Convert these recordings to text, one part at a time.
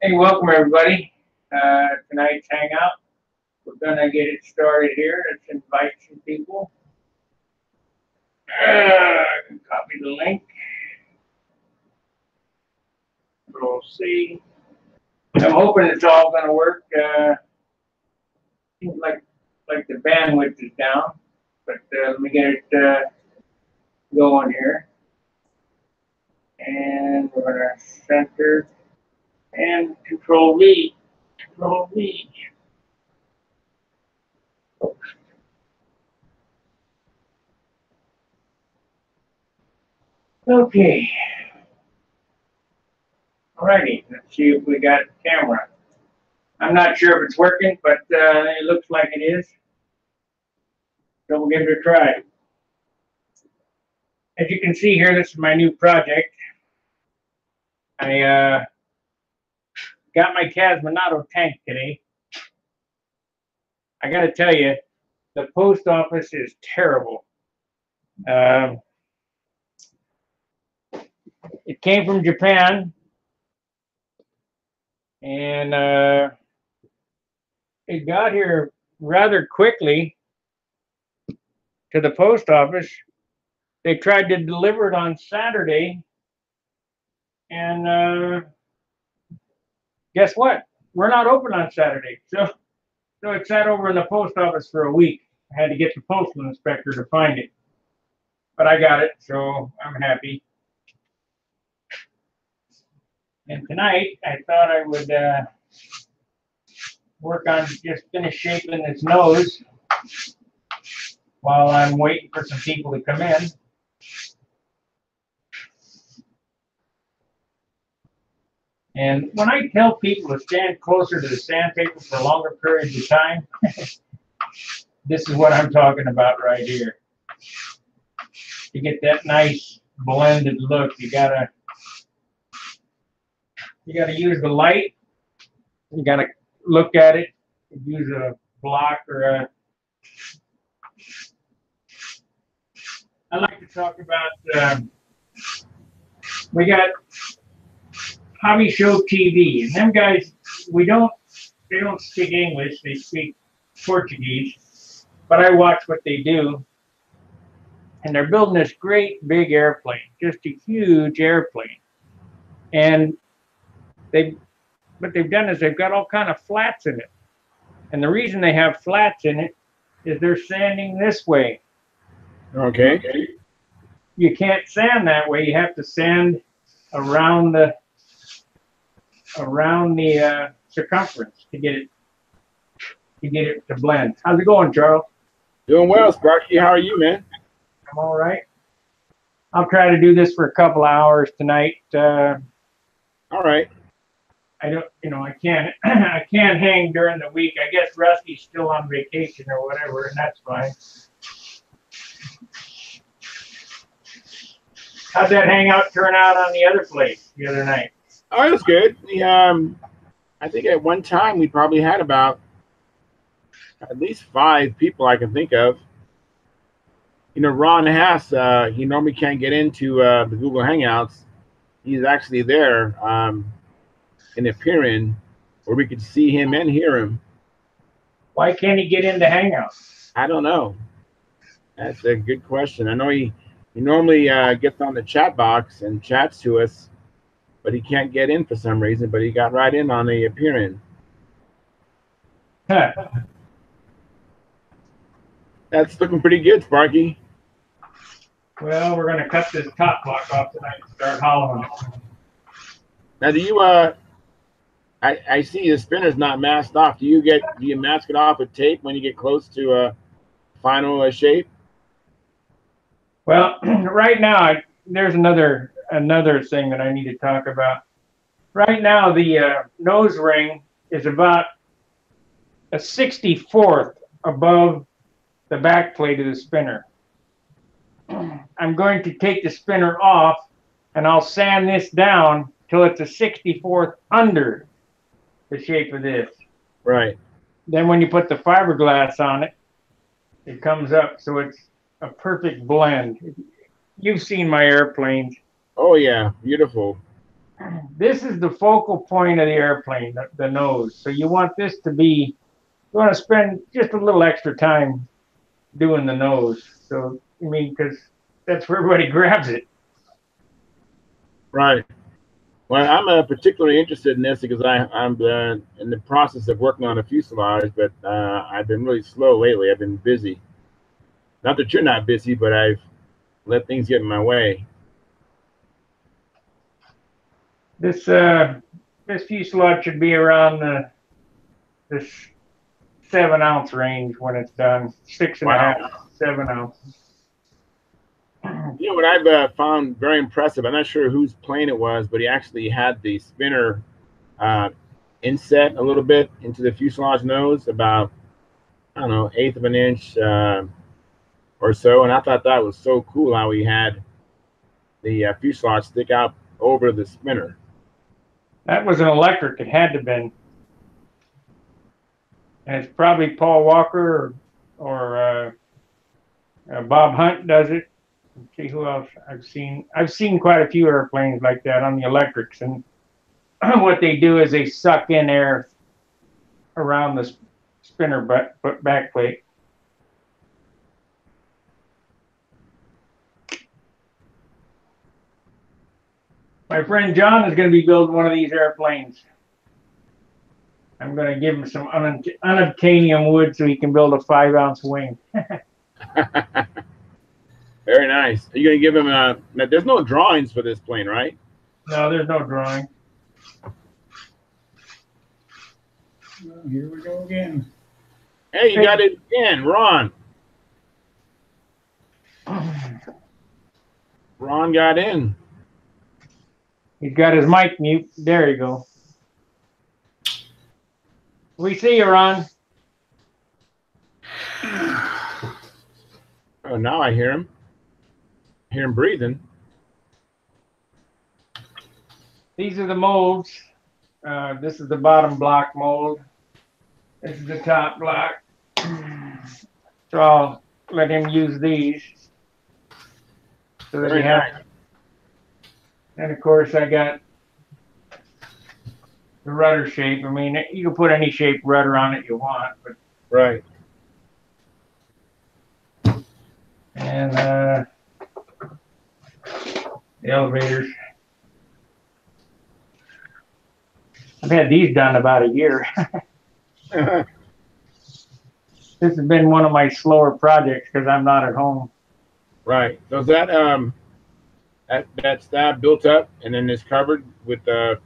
Hey, welcome everybody. Tonight's Hangout. We're gonna get it started here. Let's invite some people. Copy the link. We'll see. I'm hoping it's all gonna work. Seems like the bandwidth is down, but let me get it going here. And we're gonna center and Control V. Control V. Okay. Alrighty, let's see if we got camera. I'm not sure if it's working, but it looks like it is. So we'll give it a try. As you can see here, this is my new project. I got my Casminato tank today. I got to tell you, the post office is terrible. It came from Japan, and it got here rather quickly to the post office. They tried to deliver it on Saturday, and guess what? We're not open on Saturday, so it sat over in the post office for a week. I had to get the postal inspector to find it, but I got it, so I'm happy. And tonight, I thought I would work on just finish shaping this nose while I'm waiting for some people to come in. And when I tell people to stand closer to the sandpaper for longer periods of time, this is what I'm talking about right here. To get that nice blended look, you gotta use the light. You gotta look at it. Use a block or a. I like to talk about. We got Hobby Show TV, and them guys. They don't speak English. They speak Portuguese, but I watch what they do. And they're building this great big airplane, just a huge airplane. And what they've done is they've got all kind of flats in it. And the reason they have flats in it is they're sanding this way. Okay. You can't sand that way. You have to sand around the circumference to get it to blend. How's it going, Charles? Doing well, Sparky. How are you, man? I'm all right. I'll try to do this for a couple of hours tonight. All right. I can't hang during the week. I guess Rusty's still on vacation or whatever, and that's fine. How'd that hangout turn out on the other place the other night? Oh, it was good. I think at one time we probably had about at least 5 people I can think of. Ron Haas, he normally can't get into the Google Hangouts. He's actually there in appearing where we could see him and hear him. Why can't he get into Hangouts? I don't know. That's a good question. I know he normally gets on the chat box and chats to us, but he can't get in for some reason, but he got right in on the appearing. Huh. That's looking pretty good, Sparky. Well, we're going to cut this top block off tonight and start hollowing it. Now, do you I see the spinner's not masked off. Do you mask it off with tape when you get close to a final shape? Well, right now there's another thing that I need to talk about. Right now the nose ring is about a 64th above the back plate of the spinner. I'm going to take the spinner off and I'll sand this down till it's a 64th under the shape of this. Right. Then when you put the fiberglass on it, it comes up so it's a perfect blend. You've seen my airplanes. Oh yeah, beautiful. This is the focal point of the airplane, the nose. So you want this to be, you want to spend just a little extra time doing the nose. So, I mean, because that's where everybody grabs it. Right. Well, I'm particularly interested in this because I'm in the process of working on a fuselage, but I've been really slow lately. I've been busy. Not that you're not busy, but I've let things get in my way. This fuselage should be around this 7-ounce range when it's done. 6.5, Wow. 7 ounces. You know what I've found very impressive? I'm not sure whose plane it was, but he actually had the spinner inset a little bit into the fuselage nose, about, I don't know, eighth of an inch or so. And I thought that was so cool how he had the fuselage stick out over the spinner. That was an electric. It had to have been. And it's probably Paul Walker or Bob Hunt does it. Let's see who else I've seen. I've seen quite a few airplanes like that on the electrics, and what they do is they suck in air around the spinner back plate. My friend John is going to be building one of these airplanes. I'm going to give him some unobtainium wood so he can build a 5-ounce wing. Very nice. Are you going to give him a? Now, there's no drawings for this plane, right? No, there's no drawing. Well, here we go again. Hey, you got it again, Ron. Ron got in. He's got his mic mute. There you go. We see you, Ron. Oh, now I hear him. I hear him breathing. These are the molds. This is the bottom block mold. This is the top block. So I'll let him use these. So that we have. Nice. And of course, I got the rudder shape. I mean, you can put any shape rudder on it you want, but right. And the elevators. I've had these done about a year. This has been one of my slower projects because I'm not at home. Right. So is that that stab built up and then it's covered with a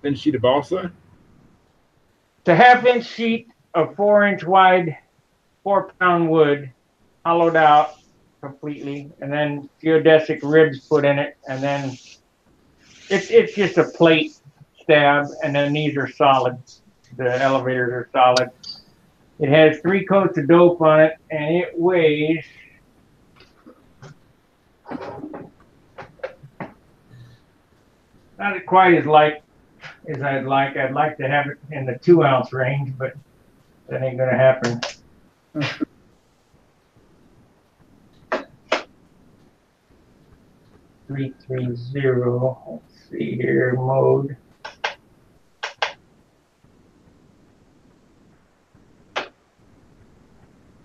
thin sheet of balsa? It's a 1/2-inch sheet of 4-inch wide, 4-pound wood, hollowed out completely, and then geodesic ribs put in it, and then it's just a plate stab, and then these are solid. The elevators are solid. It has 3 coats of dope on it, and it weighs not quite as light as I'd like. I'd like to have it in the 2-ounce range, but that ain't gonna happen. 330. Let's see here, mode.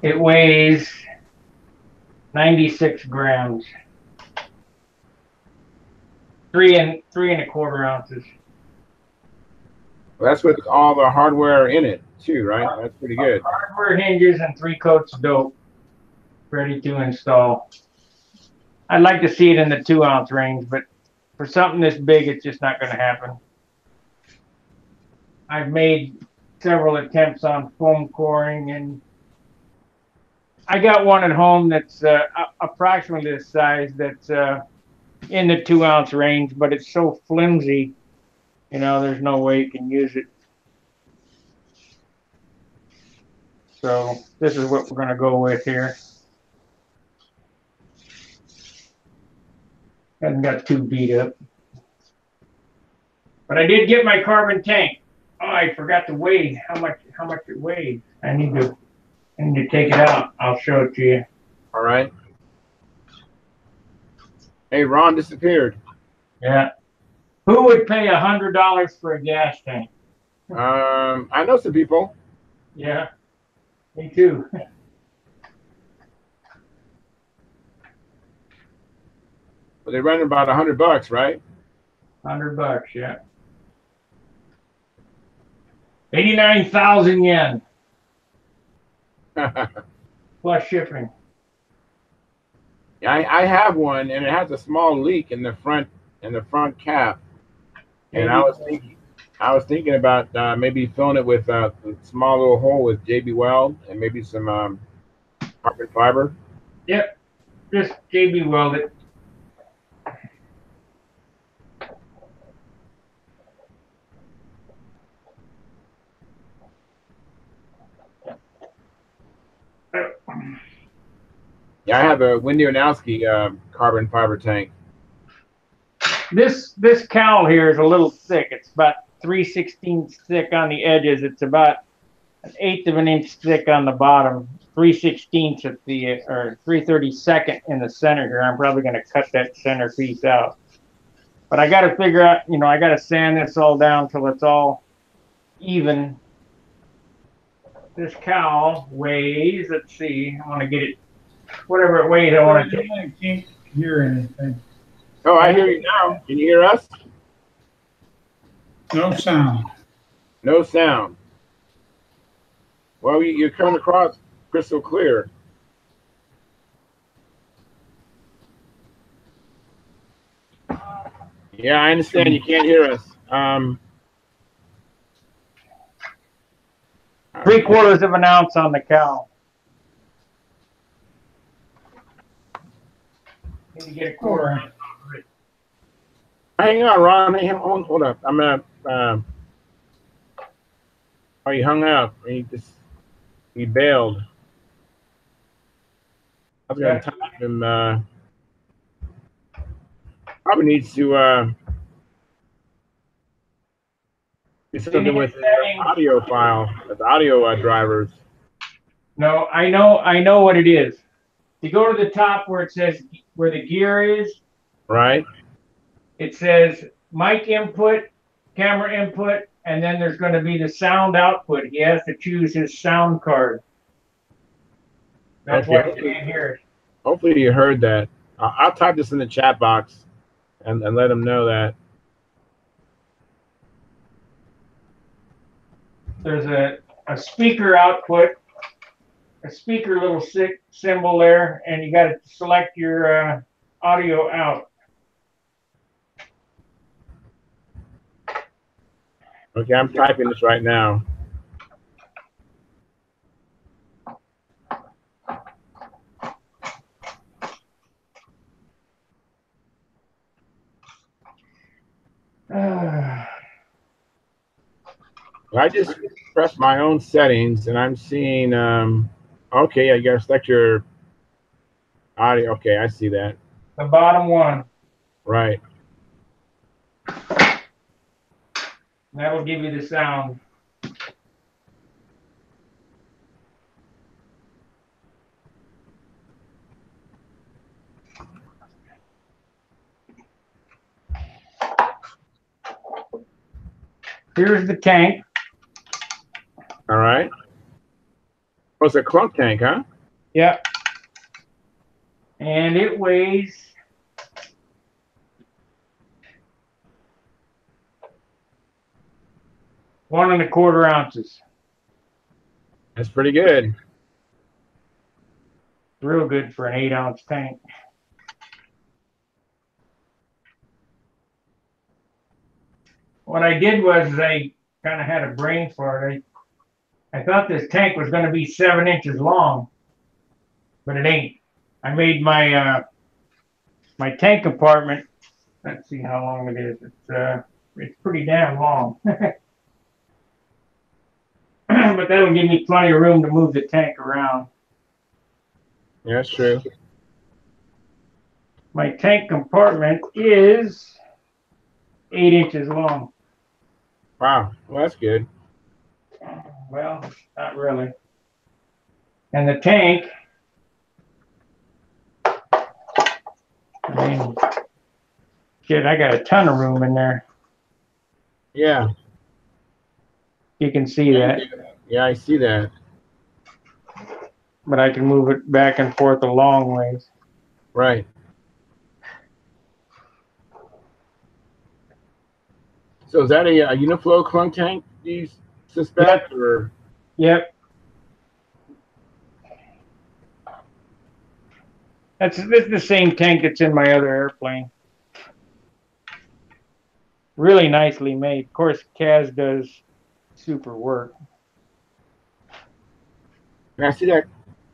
It weighs 96 grams. 3.25 ounces. Well, that's with all the hardware in it too, right? That's pretty good. Hardware hinges and 3 coats of dope ready to install. I'd like to see it in the 2-ounce range, but for something this big, it's just not going to happen. I've made several attempts on foam coring, and I got one at home that's approximately this size, that's in the 2-ounce range, but it's so flimsy, you know, there's no way you can use it. So this is what we're going to go with here. Hasn't got too beat up. But I did get my carbon tank. Oh, I forgot to weigh how much it weighs. I need to take it out. I'll show it to you. All right. Hey, Ron disappeared. Yeah. Who would pay $100 for a gas tank? I know some people. Yeah, me too. But they run about $100, right? $100, yeah. 89,000 yen plus shipping. I have one, and it has a small leak in the front cap. And I was thinking about maybe filling it with a small little hole with JB Weld and maybe some carbon fiber. Yep, just JB Weld it. Yeah, I have a Wendy Onowski carbon fiber tank. This cowl here is a little thick. It's about 3/16 thick on the edges. It's about 1/8 of an inch thick on the bottom. 3/16 at the or 3/32 in the center here. I'm probably going to cut that center piece out. But I got to figure out, I got to sand this all down till it's all even. This cowl weighs, let's see, I want to get it, whatever it weighs, I want to. I can't hear anything. Oh, I hear you now. Can you hear us? No sound. No sound. Well, you're coming across crystal clear. Yeah, I understand you can't hear us. 3/4 of an ounce on the cowl. Need to get a quarter. Hang on, Ron. Hold up. I'm gonna. Oh, he hung up. He bailed. I was gonna type him. Probably needs to do something with the audio file, the audio drivers. No, I know what it is. You go to the top where it says where the gear is. Right. It says mic input, camera input, and then there's going to be the sound output. He has to choose his sound card. That's why you can't hear it. Hopefully you heard that. I'll type this in the chat box and let them know that. There's a speaker output, a speaker little symbol there, and you got to select your audio out. Okay, I'm typing this right now. I just pressed my own settings, and I'm seeing. Okay, I gotta select your audio. Okay, I see that. The bottom one. Right. That'll give you the sound. Here's the tank. All right. Oh, it's a clunk tank, huh? Yep. And it weighs 1 1/4 ounces. That's pretty good. Real good for an 8-ounce tank. What I did was I kind of had a brain fart. I thought this tank was going to be 7 inches long, but it ain't. I made my my tank compartment. Let's see how long it is. It's pretty damn long. But that'll give me plenty of room to move the tank around. Yeah, that's true. My tank compartment is 8 inches long. Wow, well, that's good. Well, not really. And the tank, I mean, shit, I got a ton of room in there. Yeah. You can see that, Yeah, I see that. but I can move it back and forth a long ways. Right. So is that a Uniflow clunk tank, do you suspect? Yep. Or Yep. This is the same tank that's in my other airplane. Really nicely made. Of course, Kaz does super work. can I see that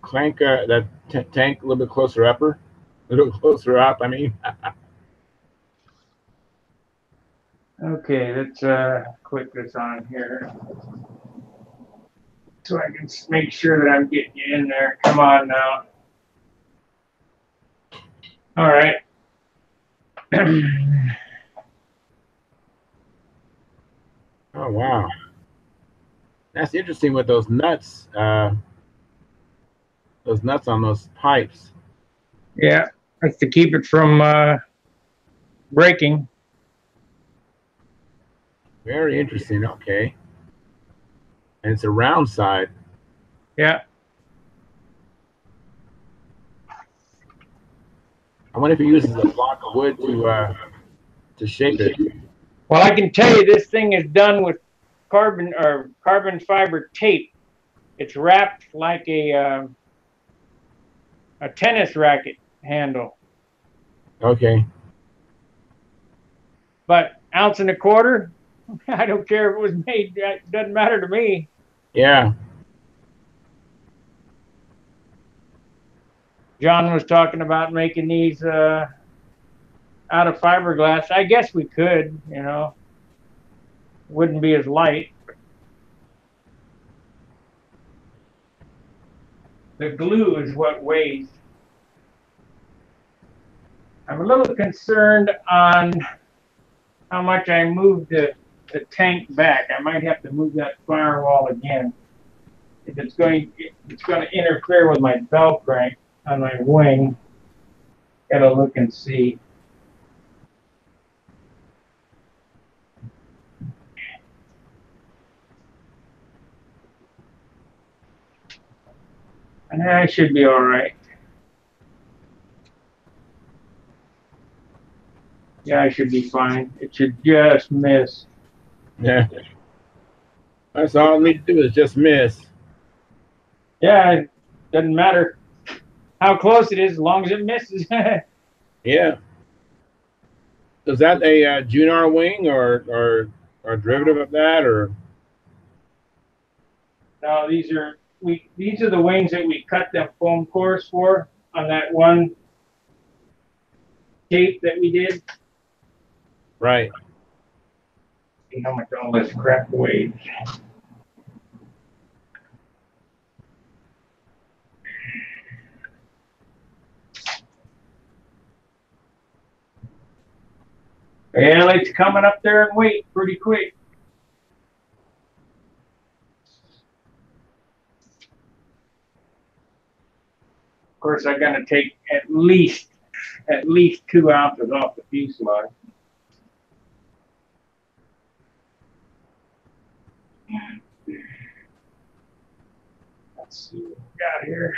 clank, that tank a little bit closer upper? A little closer up, I mean. Okay, let's click this on here so I can make sure that I'm getting you in there. Come on now. All right. Oh, wow. That's interesting with those nuts on those pipes. Yeah, that's to keep it from breaking. Very interesting. Okay. And it's a round side. Yeah. I wonder if he uses a block of wood to shape it. Well, I can tell you this thing is done with carbon fiber tape. It's wrapped like a tennis racket handle. Okay. But ounce and a quarter, I don't care if it was made. That doesn't matter to me. Yeah. John was talking about making these out of fiberglass. I guess we could, wouldn't be as light. The glue is what weighs. I'm a little concerned on how much I moved the tank back. I might have to move that firewall again. If it's going to interfere with my bell crank on my wing. Gotta look and see. And I should be all right. Yeah, I should be fine. It should just miss. Yeah. That's all I need to do is just miss. Yeah, it doesn't matter how close it is as long as it misses. Yeah. Is that a Junar wing or a derivative of that or? No, these are the wings that we cut them foam cores for on that one tape that we did. Right. See how much all this crap weighs. Well, it's coming up there and weight pretty quick. Of course, I'm gonna take at least 2 ounces off the fuselage. Let's see what we got here.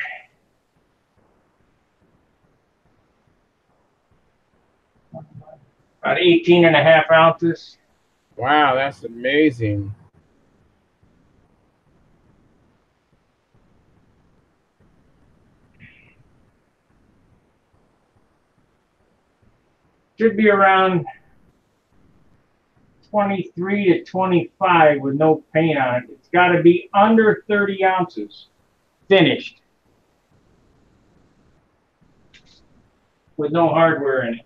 About 18.5 ounces. Wow, that's amazing. Should be around 23 to 25 with no paint on it. It's got to be under 30 ounces finished with no hardware in it.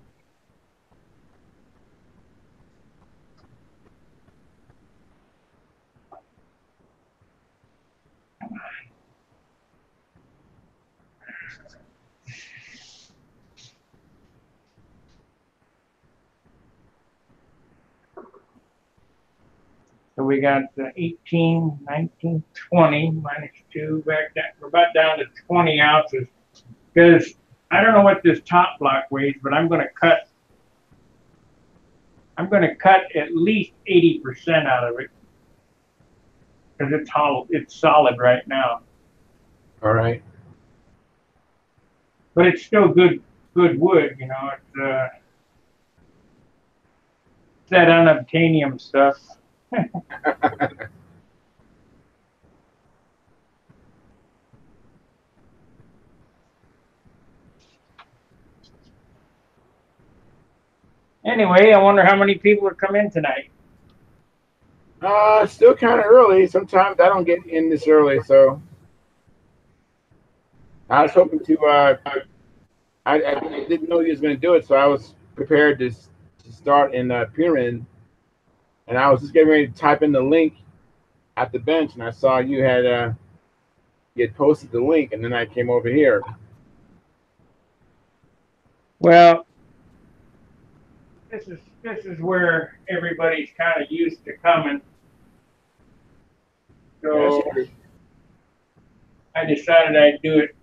So we got 18, 19, 20 minus 2 back down. We're about down to 20 ounces because I don't know what this top block weighs, but I'm going to cut I'm going to cut at least 80% out of it because it's hollow. It's solid right now, All right. but it's still good wood. You know, it's that unobtainium stuff. Anyway, I wonder how many people are coming tonight. Still kind of early. Sometimes I don't get in this early, so I was hoping to. I didn't know he was going to do it, so I was prepared to start and peer in, and I was just getting ready to type in the link at the bench, and I saw you had posted the link, and then I came over here. Well, this is where everybody's kind of used to coming. So I decided I'd do it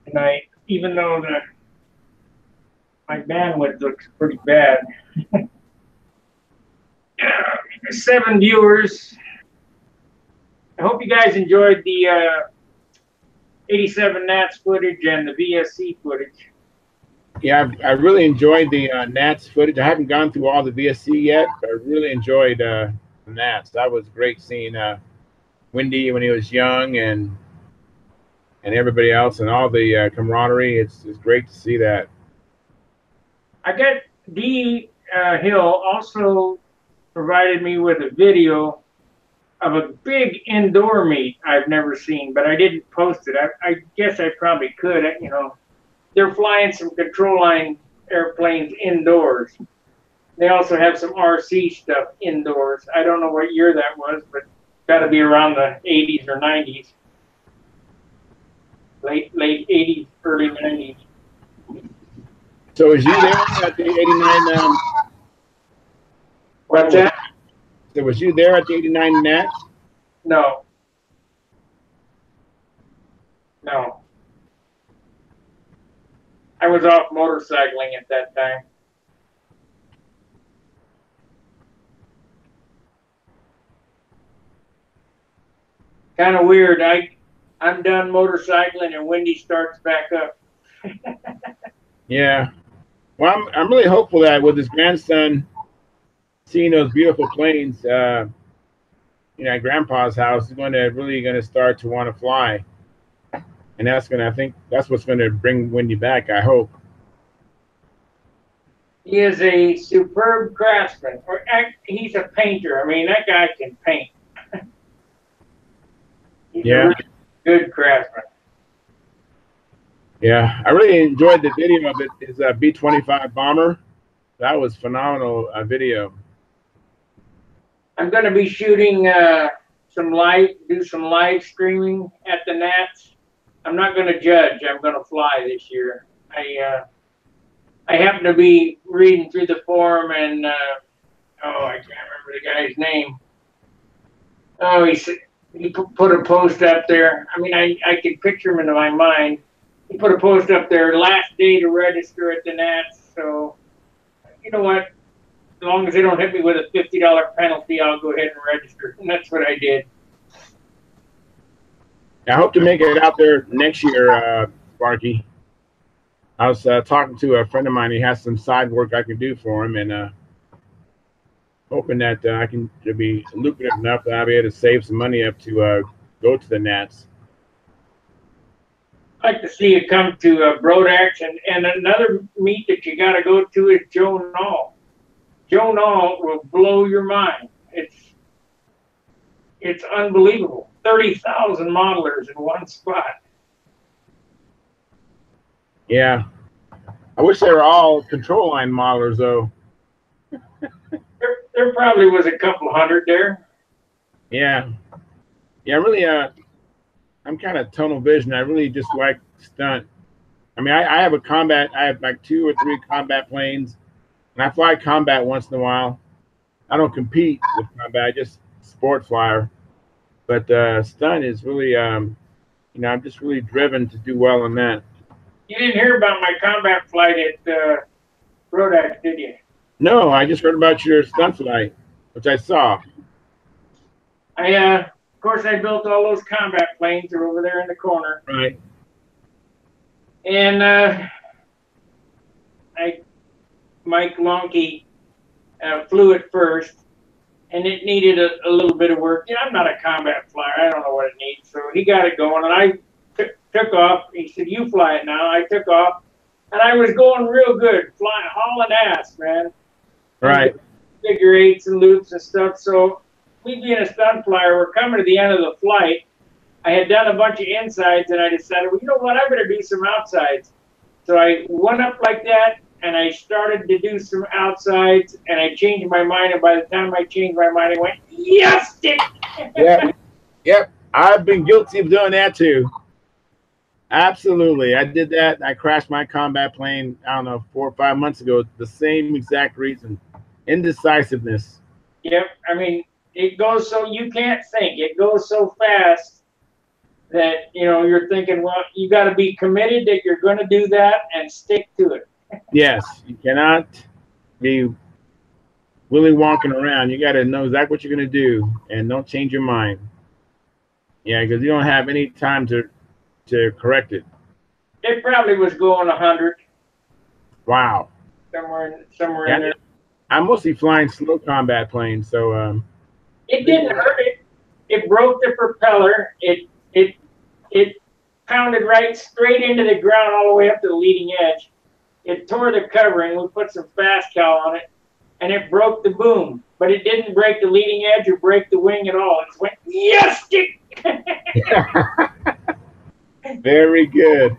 tonight, even though my bandwidth looks pretty bad. 7 viewers. I hope you guys enjoyed the 87 Nats footage and the VSC footage. Yeah, I really enjoyed the Nats footage. I haven't gone through all the VSC yet, but I really enjoyed the Nats. That was great seeing Wendy when he was young and everybody else and all the camaraderie. It's great to see that. I got D Hill also provided me with a video of a big indoor meet I've never seen, but I didn't post it. I guess I probably could. You know, they're flying some control line airplanes indoors. They also have some RC stuff indoors. I don't know what year that was, but got to be around the 80s or 90s. Late 80s, early 90s. So was you there at the 89? What's that? So was you there at the 89 Nats? No. No. I was off motorcycling at that time. Kind of weird. I'm done motorcycling and Wendy starts back up. Yeah. Well, I'm really hopeful that with his grandson seeing those beautiful planes, at Grandpa's house, he's really going to start to want to fly, and I think that's what's going to bring Wendy back. I hope. He is a superb craftsman, or he's a painter. I mean, that guy can paint. He's a really good craftsman. Yeah, I really enjoyed the video of it. It's a B-25 bomber. That was phenomenal video. I'm going to be shooting do some live streaming at the Nats. I'm not going to judge. I'm going to fly this year. I happen to be reading through the forum and I can't remember the guy's name. Oh, he put a post up there. I mean, I could picture him in my mind. He put a post up there, last day to register at the Nats. So, you know what? As long as they don't hit me with a $50 penalty, I'll go ahead and register. And that's what I did. I hope to make it out there next year, Sparky. I was talking to a friend of mine. He has some side work I can do for him, and hoping that I can be lucrative enough that I'll be able to save some money up to go to the Nats. I'd like to see you come to Brodax, and another meet that you got to go to is Joe Nall. Joe Nall will blow your mind. It's unbelievable. 30,000 modelers in one spot. Yeah. I wish they were all control line modelers, though. There probably was a couple hundred there. Yeah. Yeah, really, I'm kind of tunnel vision. I really just like stunt. I mean, I have I have like 2 or 3 combat planes, and I fly combat once in a while. I don't compete with combat, I just sport flyer. But stunt is really, I'm just really driven to do well in that. You didn't hear about my combat flight at Brodax, did you? No, I just heard about your stunt flight, which I saw. Of course, I built all those combat planes. They're over there in the corner. Right. And Mike Lonkey flew it first, and it needed a little bit of work. I'm not a combat flyer. I don't know what it needs. So he got it going, and I took off. He said, "You fly it now." I took off, and I was going real good, flying, hauling ass, man. Right. Figure eights and loops and stuff. So me being a stunt flyer, we're coming to the end of the flight. I had done a bunch of insides, and I decided, well, you know what? I better do some outsides. So I went up like that, and I started to do some outsides, and I changed my mind. And by the time I changed my mind, I went, yes, Dick! Yeah. Yep. I've been guilty of doing that too. Absolutely. I did that. I crashed my combat plane, I don't know, 4 or 5 months ago. The same exact reason. Indecisiveness. Yep. I mean, it goes so you can't think. It goes so fast that, you're thinking, well, you got to be committed that you're going to do that and stick to it. Yes. You cannot be willy wonking around. You got to know exactly what you're going to do and don't change your mind. Yeah, because you don't have any time to correct it. It probably was going 100. Wow. Somewhere Yeah, in there. I'm mostly flying slow combat planes, so It didn't hurt it. It broke the propeller. It pounded right straight into the ground all the way up to the leading edge. It tore the covering. We put some fast cal on it, and it broke the boom. But it didn't break the leading edge or break the wing at all. It went, yes, Dick! Very good.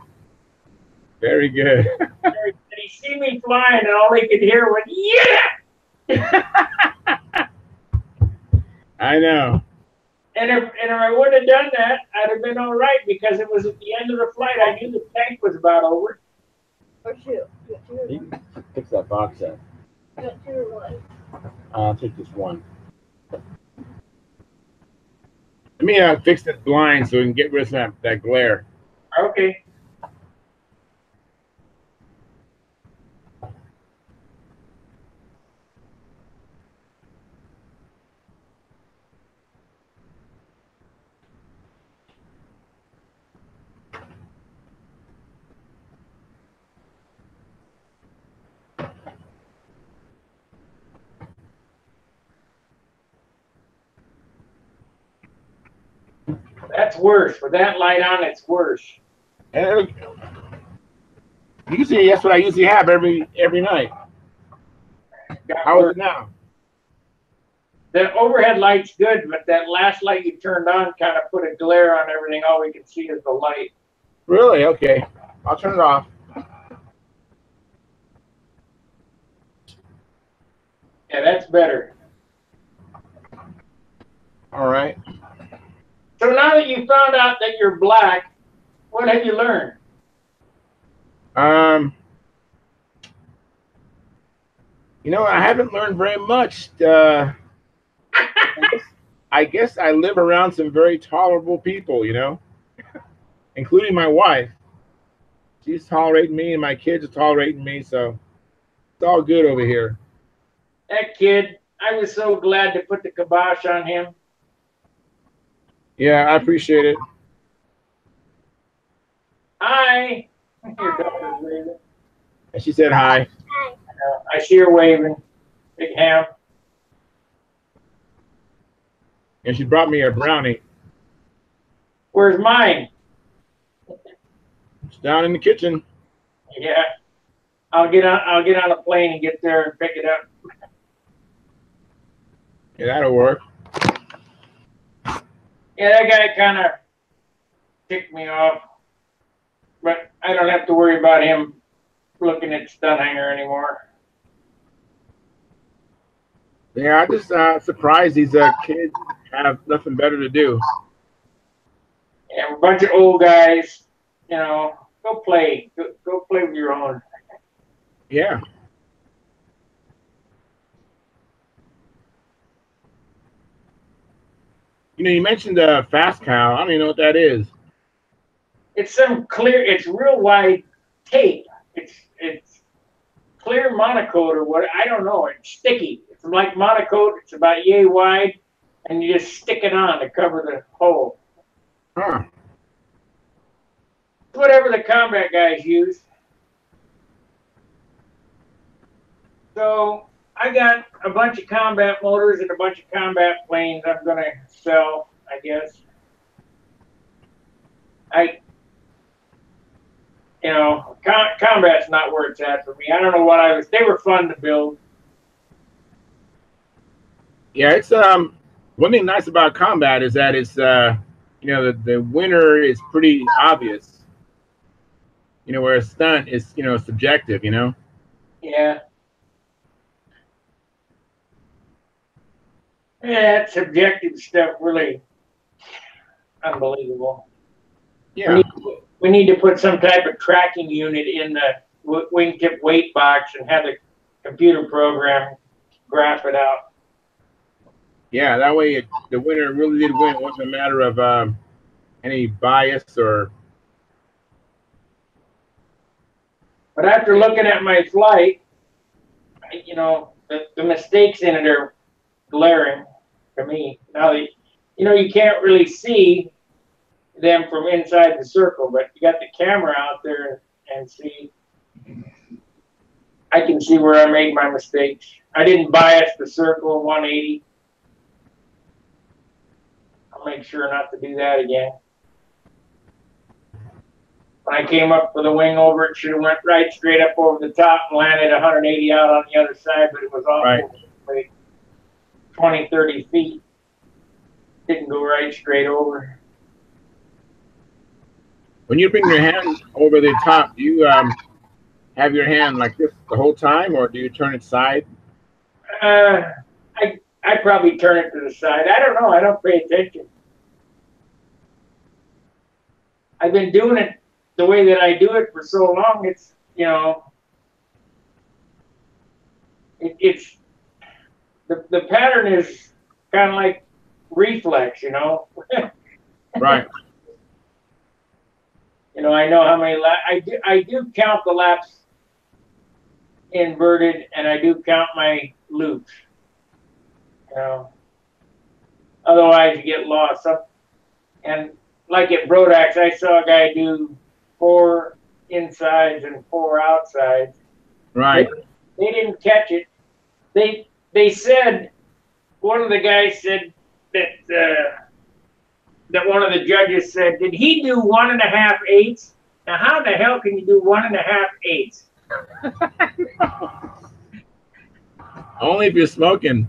Very good. And he see me flying, and all he could hear was, yeah! I know. And if I would have done that, I'd have been all right because it was at the end of the flight. I knew the tank was about over. Or two. You can fix that box up. You got 2 or 1? I'll take this one. Let me fix this blind so we can get rid of that glare. Okay. That's worse. With that light on, it's worse. And usually that's what I usually have every night. How is it now? The overhead light's good, but that last light you turned on kind of put a glare on everything. All we can see is the light. Really? Okay. I'll turn it off. Yeah, that's better. All right. So now that you found out that you're black, what have you learned? I haven't learned very much. I guess I live around some very tolerable people, including my wife. She's tolerating me, and my kids are tolerating me, so it's all good over here. That kid, I was so glad to put the kibosh on him. Yeah, I appreciate it. Hi. Your daughter's waving. And she said hi. Hi. I see her waving. Big ham. And she brought me a brownie. Where's mine? It's down in the kitchen. Yeah. I'll get on a plane and get there and pick it up. Yeah, that'll work. Yeah, that guy kind of ticked me off. But I don't have to worry about him looking at Stunthangar anymore. Yeah, I'm just surprised these kids have nothing better to do. And a bunch of old guys, go play. Go play with your own. Yeah. You mentioned fast cow. I don't even know what that is. It's real wide tape. It's clear monocoat or what, I don't know, it's sticky. It's like monocoat, it's about yay wide, and you just stick it on to cover the hole. Huh. Whatever the combat guys use. So I got a bunch of combat motors and a bunch of combat planes I'm going to sell, I guess. Combat's not where it's at for me. I don't know what they were fun to build. Yeah, it's one thing nice about combat is that it's the winner is pretty obvious. Whereas stunt is subjective. Yeah. Yeah, that subjective stuff really unbelievable. Yeah. We need to put some type of tracking unit in the wingtip weight box and have the computer program graph it out. Yeah, that way the winner really did win. It wasn't a matter of any bias or. But after looking at my flight, the mistakes in it are glaring to me. Now, you can't really see them from inside the circle, but you got the camera out there and see. I can see where I made my mistakes. I didn't bias the circle 180. I'll make sure not to do that again. When I came up with the wing over, it should have went right straight up over the top and landed 180 out on the other side, but it was off right. Like 20, 30 feet. Didn't go right straight over. When you bring your hand over the top, do you have your hand like this the whole time, or do you turn it side? I probably turn it to the side. I don't know. I don't pay attention. I've been doing it the way that I do it for so long. It's it's the pattern is kind of like reflex, Right. I know how many laps. I do count the laps inverted, and I do count my loops. Otherwise you get lost. And like at Brodax, I saw a guy do 4 insides and 4 outsides. Right. They didn't catch it. They said, one of the guys said that one of the judges said, did he do 1.5 eighths? Now, how the hell can you do 1.5 eighths? Only if you're smoking.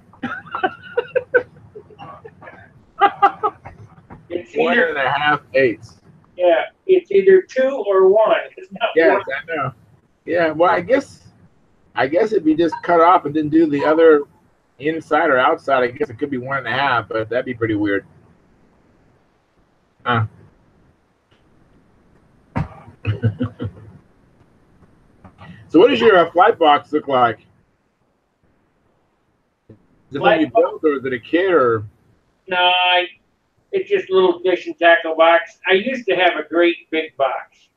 It's 1.5 eighths. Yeah, it's either 2 or 1. It's not Yes, 1. I know. Yeah, well, I guess if you just cut off and didn't do the other inside or outside, I guess it could be 1.5, but that'd be pretty weird. So what does your flight box look like? Is it one you built, or is it a kit, or? No, it's just a little fish and tackle box. I used to have a great big box.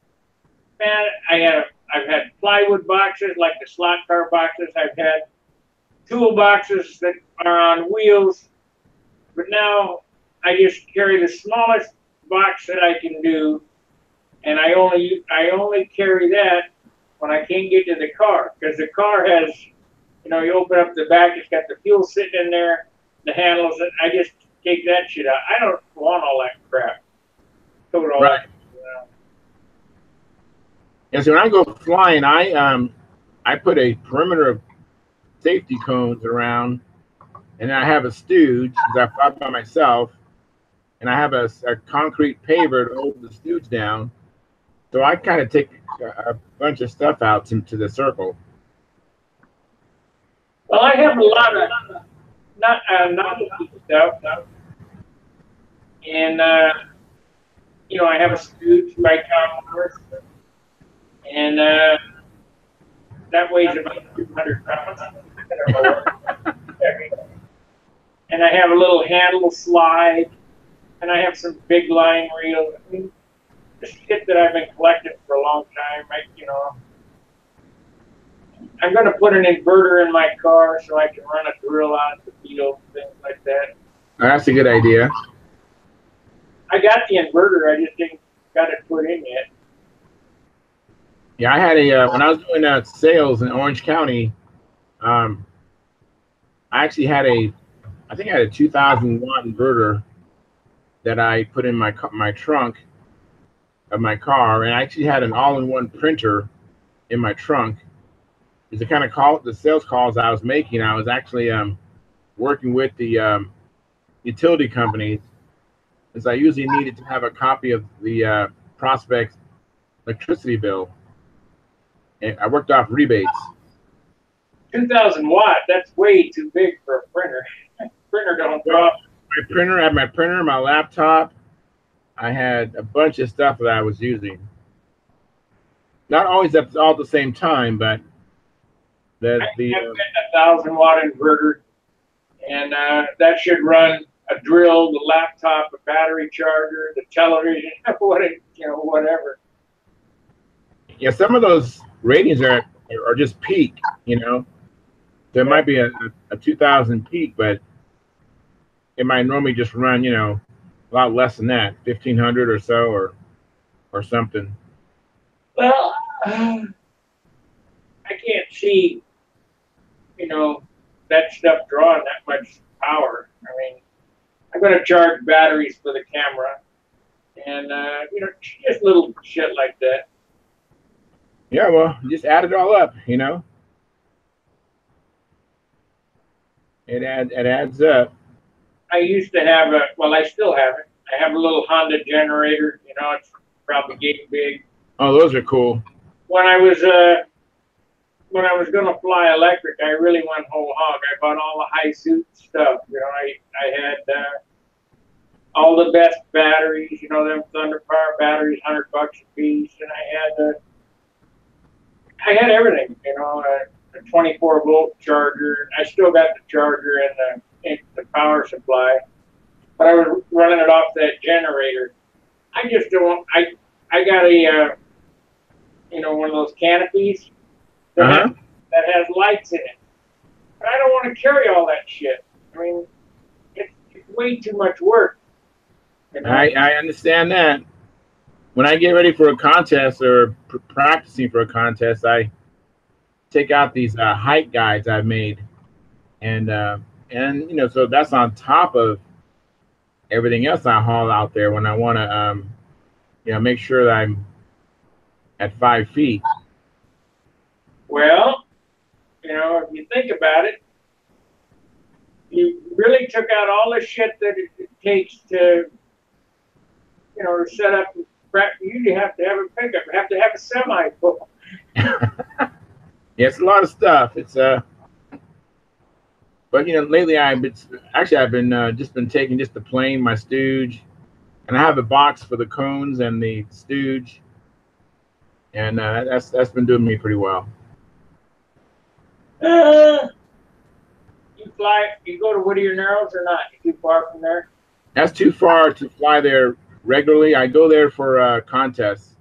Man, I've had plywood boxes like the slot car boxes. I've had tool boxes that are on wheels. But now I just carry the smallest box that I can do, and I only carry that when I can't get to the car, because the car has, you open up the back, it's got the fuel sitting in there, the handles, and I just take that shit out. I don't want all that crap. Right. And so when I go flying, I put a perimeter of safety cones around, and then I have a stooge because I fly by myself, and I have a concrete paver to hold the stooge down. So I kind of take a bunch of stuff out to the circle. Well, I have a lot of novelty stuff, and I have a stooge by Commodore, and that weighs about 200 pounds. And I have a little handle slide, and I have some big line reels. I mean, this shit that I've been collecting for a long time. I'm going to put an inverter in my car so I can run a drill out the field, things like that. That's a good idea. I got the inverter, I just didn't got it put in yet. Yeah, I had a when I was doing sales in Orange County. I actually had I think I had a 2,000-watt inverter that I put in my trunk of my car, and I actually had an all-in-one printer in my trunk. Is the kind of the sales calls I was making. I was actually working with the utility companies, as I usually needed to have a copy of the prospect's electricity bill. And I worked off rebates. 2,000 watt, that's way too big for a printer. Printer don't drop. I had my printer, my laptop. I had a bunch of stuff that I was using. Not always at all the same time, but I have a 1,000-watt inverter, and that should run a drill, the laptop, a battery charger, the television, whatever. Yeah, some of those ratings are just peak. There might be a 2,000 peak, but it might normally just run a lot less than that, 1,500 or so, or something. Well, I can't see, that stuff drawing that much power. I mean, I'm going to charge batteries for the camera, and just little shit like that. Yeah, well, just add it all up. It adds up. I used to have I still have it. I have a little Honda generator. It's probably getting big. Oh, those are cool. When I was going to fly electric, I really went whole hog. I bought all the high suit stuff. I had all the best batteries. Them Thunder Power batteries, $100 a piece, and I had everything. A 24-volt charger. I still got the charger and the power supply, but I was running it off that generator. I just don't. I got a one of those canopies that has lights in it. But I don't want to carry all that shit. I mean, it's way too much work. I understand that. When I get ready for a contest or practicing for a contest, I take out these height guides I've made, and so that's on top of everything else I haul out there when I want to make sure that I'm at 5 feet. Well, if you think about it, you really took out all the shit that it takes to set up. You have to have a pickup. You have to have a semi full. Yeah, it's a lot of stuff. It's but lately I've been taking just the plane, my stooge, and I have a box for the cones and the stooge, and that's been doing me pretty well. You go to Whittier Narrows or not? You too far from there? That's too far to fly there regularly. I go there for contests.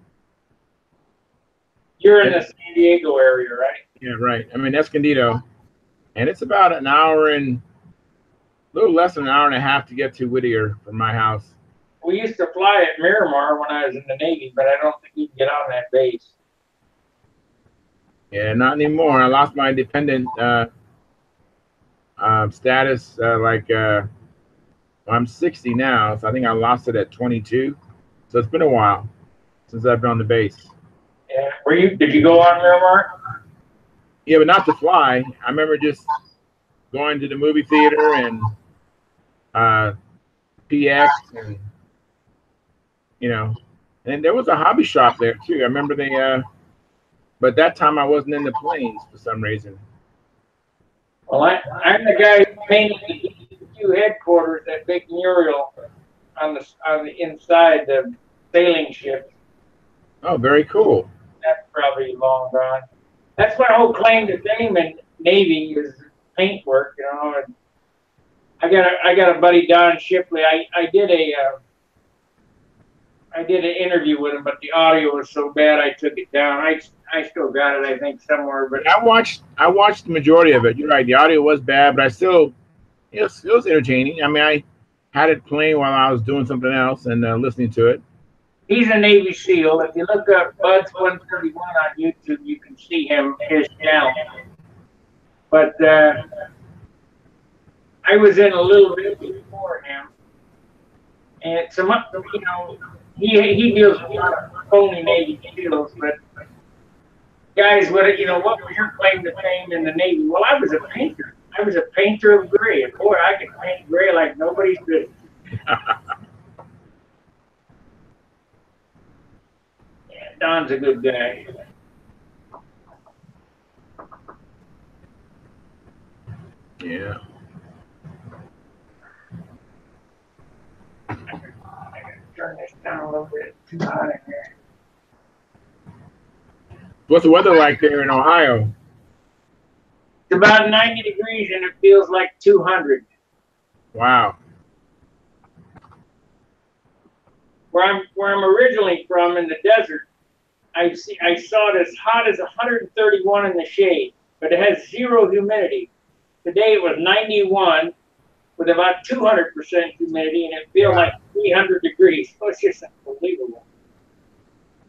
You're in the San Diego area, right? Yeah, right. I'm in Escondido, and it's about an hour and a little less than an hour and a half to get to Whittier from my house. We used to fly at Miramar when I was in the Navy, but I don't think you can get on that base. Yeah, not anymore. I lost my independent status. I'm 60 now, so I think I lost it at 22. So it's been a while since I've been on the base. Yeah. Did you go on Miramar? Yeah, but not to fly. I remember just going to the movie theater and PX and there was a hobby shop there too. I remember but that time I wasn't in the planes for some reason. Well, I'm the guy who painted the DQ headquarters, that big mural on the inside the sailing ship. Oh, very cool. That's probably long gone. That's my whole claim to fame in Navy is paint work. And I got a buddy, Don Shipley. I did I did an interview with him, but the audio was so bad I took it down. I still got it, I think, somewhere. But I watched the majority of it. You're right. The audio was bad, but I still it was entertaining. I mean, I had it playing while I was doing something else and listening to it. he's a Navy SEAL. If you look up Bud's 131 on YouTube, you can see his channel. But I was in a little bit before him, and some, you know, he deals with a lot of phony Navy SEALs, but guys, what was your claim to fame in the Navy? Well, I was a painter. I was a painter of gray, and boy, I could paint gray like nobody's business. Yeah, Don's a good guy. Yeah. I gotta turn this down a little bit. It's too hot in here. What's the weather like there in Ohio? It's about 90 degrees, and it feels like 200. Wow. Where I'm originally from, in the desert, I saw it as hot as 131 in the shade, but it has zero humidity. Today it was 91 with about 200% humidity, and it feels like 300 degrees. So it's just unbelievable.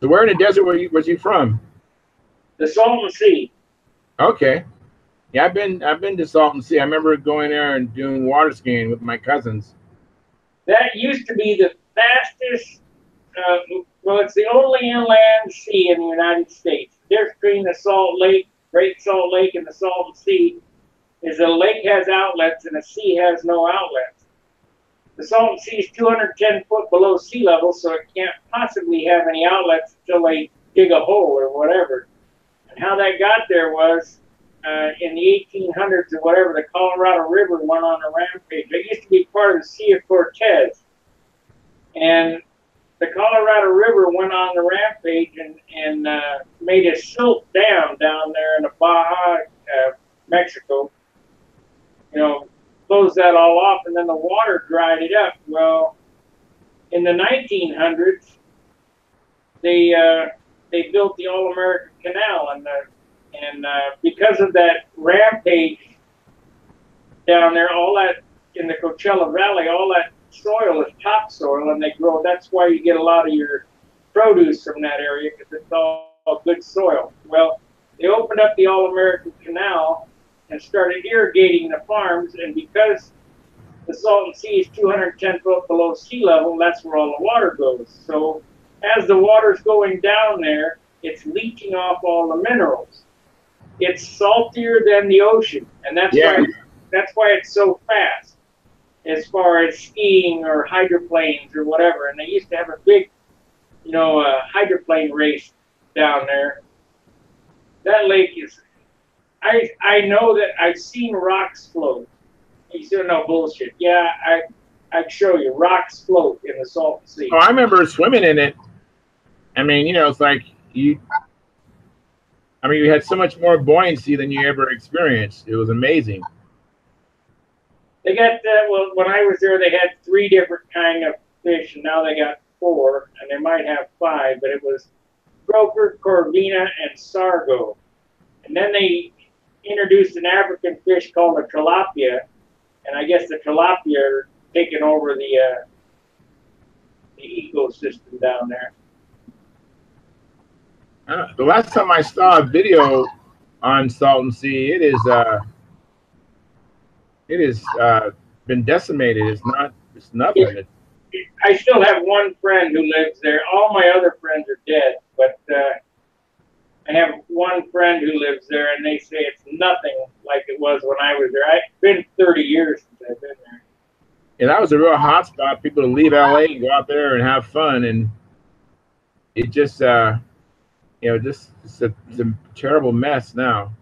So where in the desert was you from? The Salton Sea. Okay. Yeah, I've been to Salton Sea. I remember going there and doing water skiing with my cousins. That used to be the fastest. Well, it's the only inland sea in the United States. The difference between the Salt Lake, Great Salt Lake, and the Salton Sea is the lake has outlets and the sea has no outlets. The Salton Sea is 210 foot below sea level, so it can't possibly have any outlets until they dig a hole or whatever. And how that got there was in the 1800s or whatever, the Colorado River went on a rampage. It used to be part of the Sea of Cortez. And the Colorado River went on the rampage and made a silt dam down there in the Baja, Mexico. You know, closed that all off, and then the water dried it up. Well, in the 1900s, they built the All-American Canal, and because of that rampage down there, all that in the Coachella Valley, all that soil is topsoil, and they grow. That's why you get a lot of your produce from that area, because it's all good soil. Well, they opened up the All-American Canal and started irrigating the farms, and because the Salton Sea is 210 foot below sea level, that's where all the water goes. So as the water's going down there, it's leaching off all the minerals. It's saltier than the ocean, and that's why it's so fast as far as skiing or hydroplanes or whatever. And they used to have a big, hydroplane race down there. That lake is, I know that I've seen rocks float. You said, no bullshit. Yeah, I'd show you. Rocks float in the Salton Sea. Oh, I remember swimming in it. I mean, it's like you had so much more buoyancy than you ever experienced. It was amazing. They got, when I was there, they had 3 different kind of fish, and now they got 4, and they might have 5, but it was croaker, corvina, and sargo. And then they introduced an African fish called a tilapia, and I guess the tilapia are taking over the ecosystem down there. The last time I saw a video on Salton Sea, it is been decimated. It's nothing. I still have one friend who lives there. All my other friends are dead, but I have one friend who lives there, and they say it's nothing like it was when I was there. It's been 30 years since I've been there. And that was a real hot spot. People to leave LA and go out there and have fun, and it just it's a terrible mess now.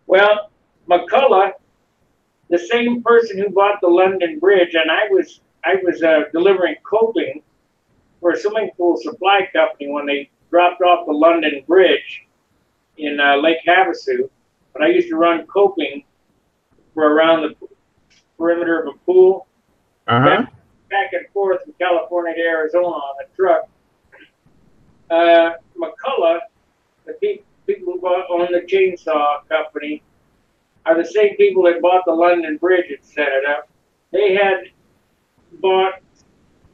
Well, McCullough, the same person who bought the London Bridge, and I was delivering coping for a swimming pool supply company when they dropped off the London Bridge in Lake Havasu. But I used to run coping for around the perimeter of a pool, back and forth from California to Arizona on a truck. McCullough, the people who own the chainsaw company, are the same people that bought the London Bridge and set it up. They had bought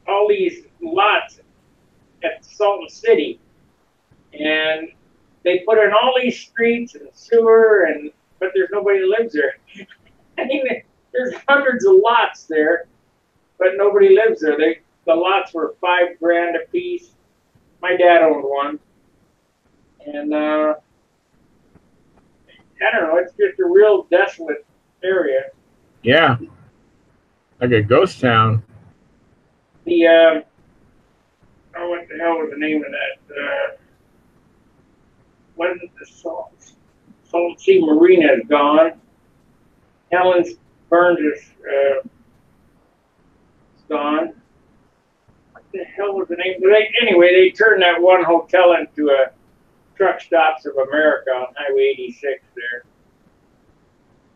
all these lots at Salt City, and they put in all these streets and sewer, but there's nobody that lives there. I mean, there's hundreds of lots there, but nobody lives there. The lots were $5,000 a piece. My dad owned one, and I don't know. It's just a real desolate area. Yeah, like a ghost town. The what the hell was the name of that? Wasn't the Salt Sea Marina is gone. Helen's Burns is gone. What the hell was the name? Anyway, they turned that one hotel into a Truck Stops of America on Highway 86 there.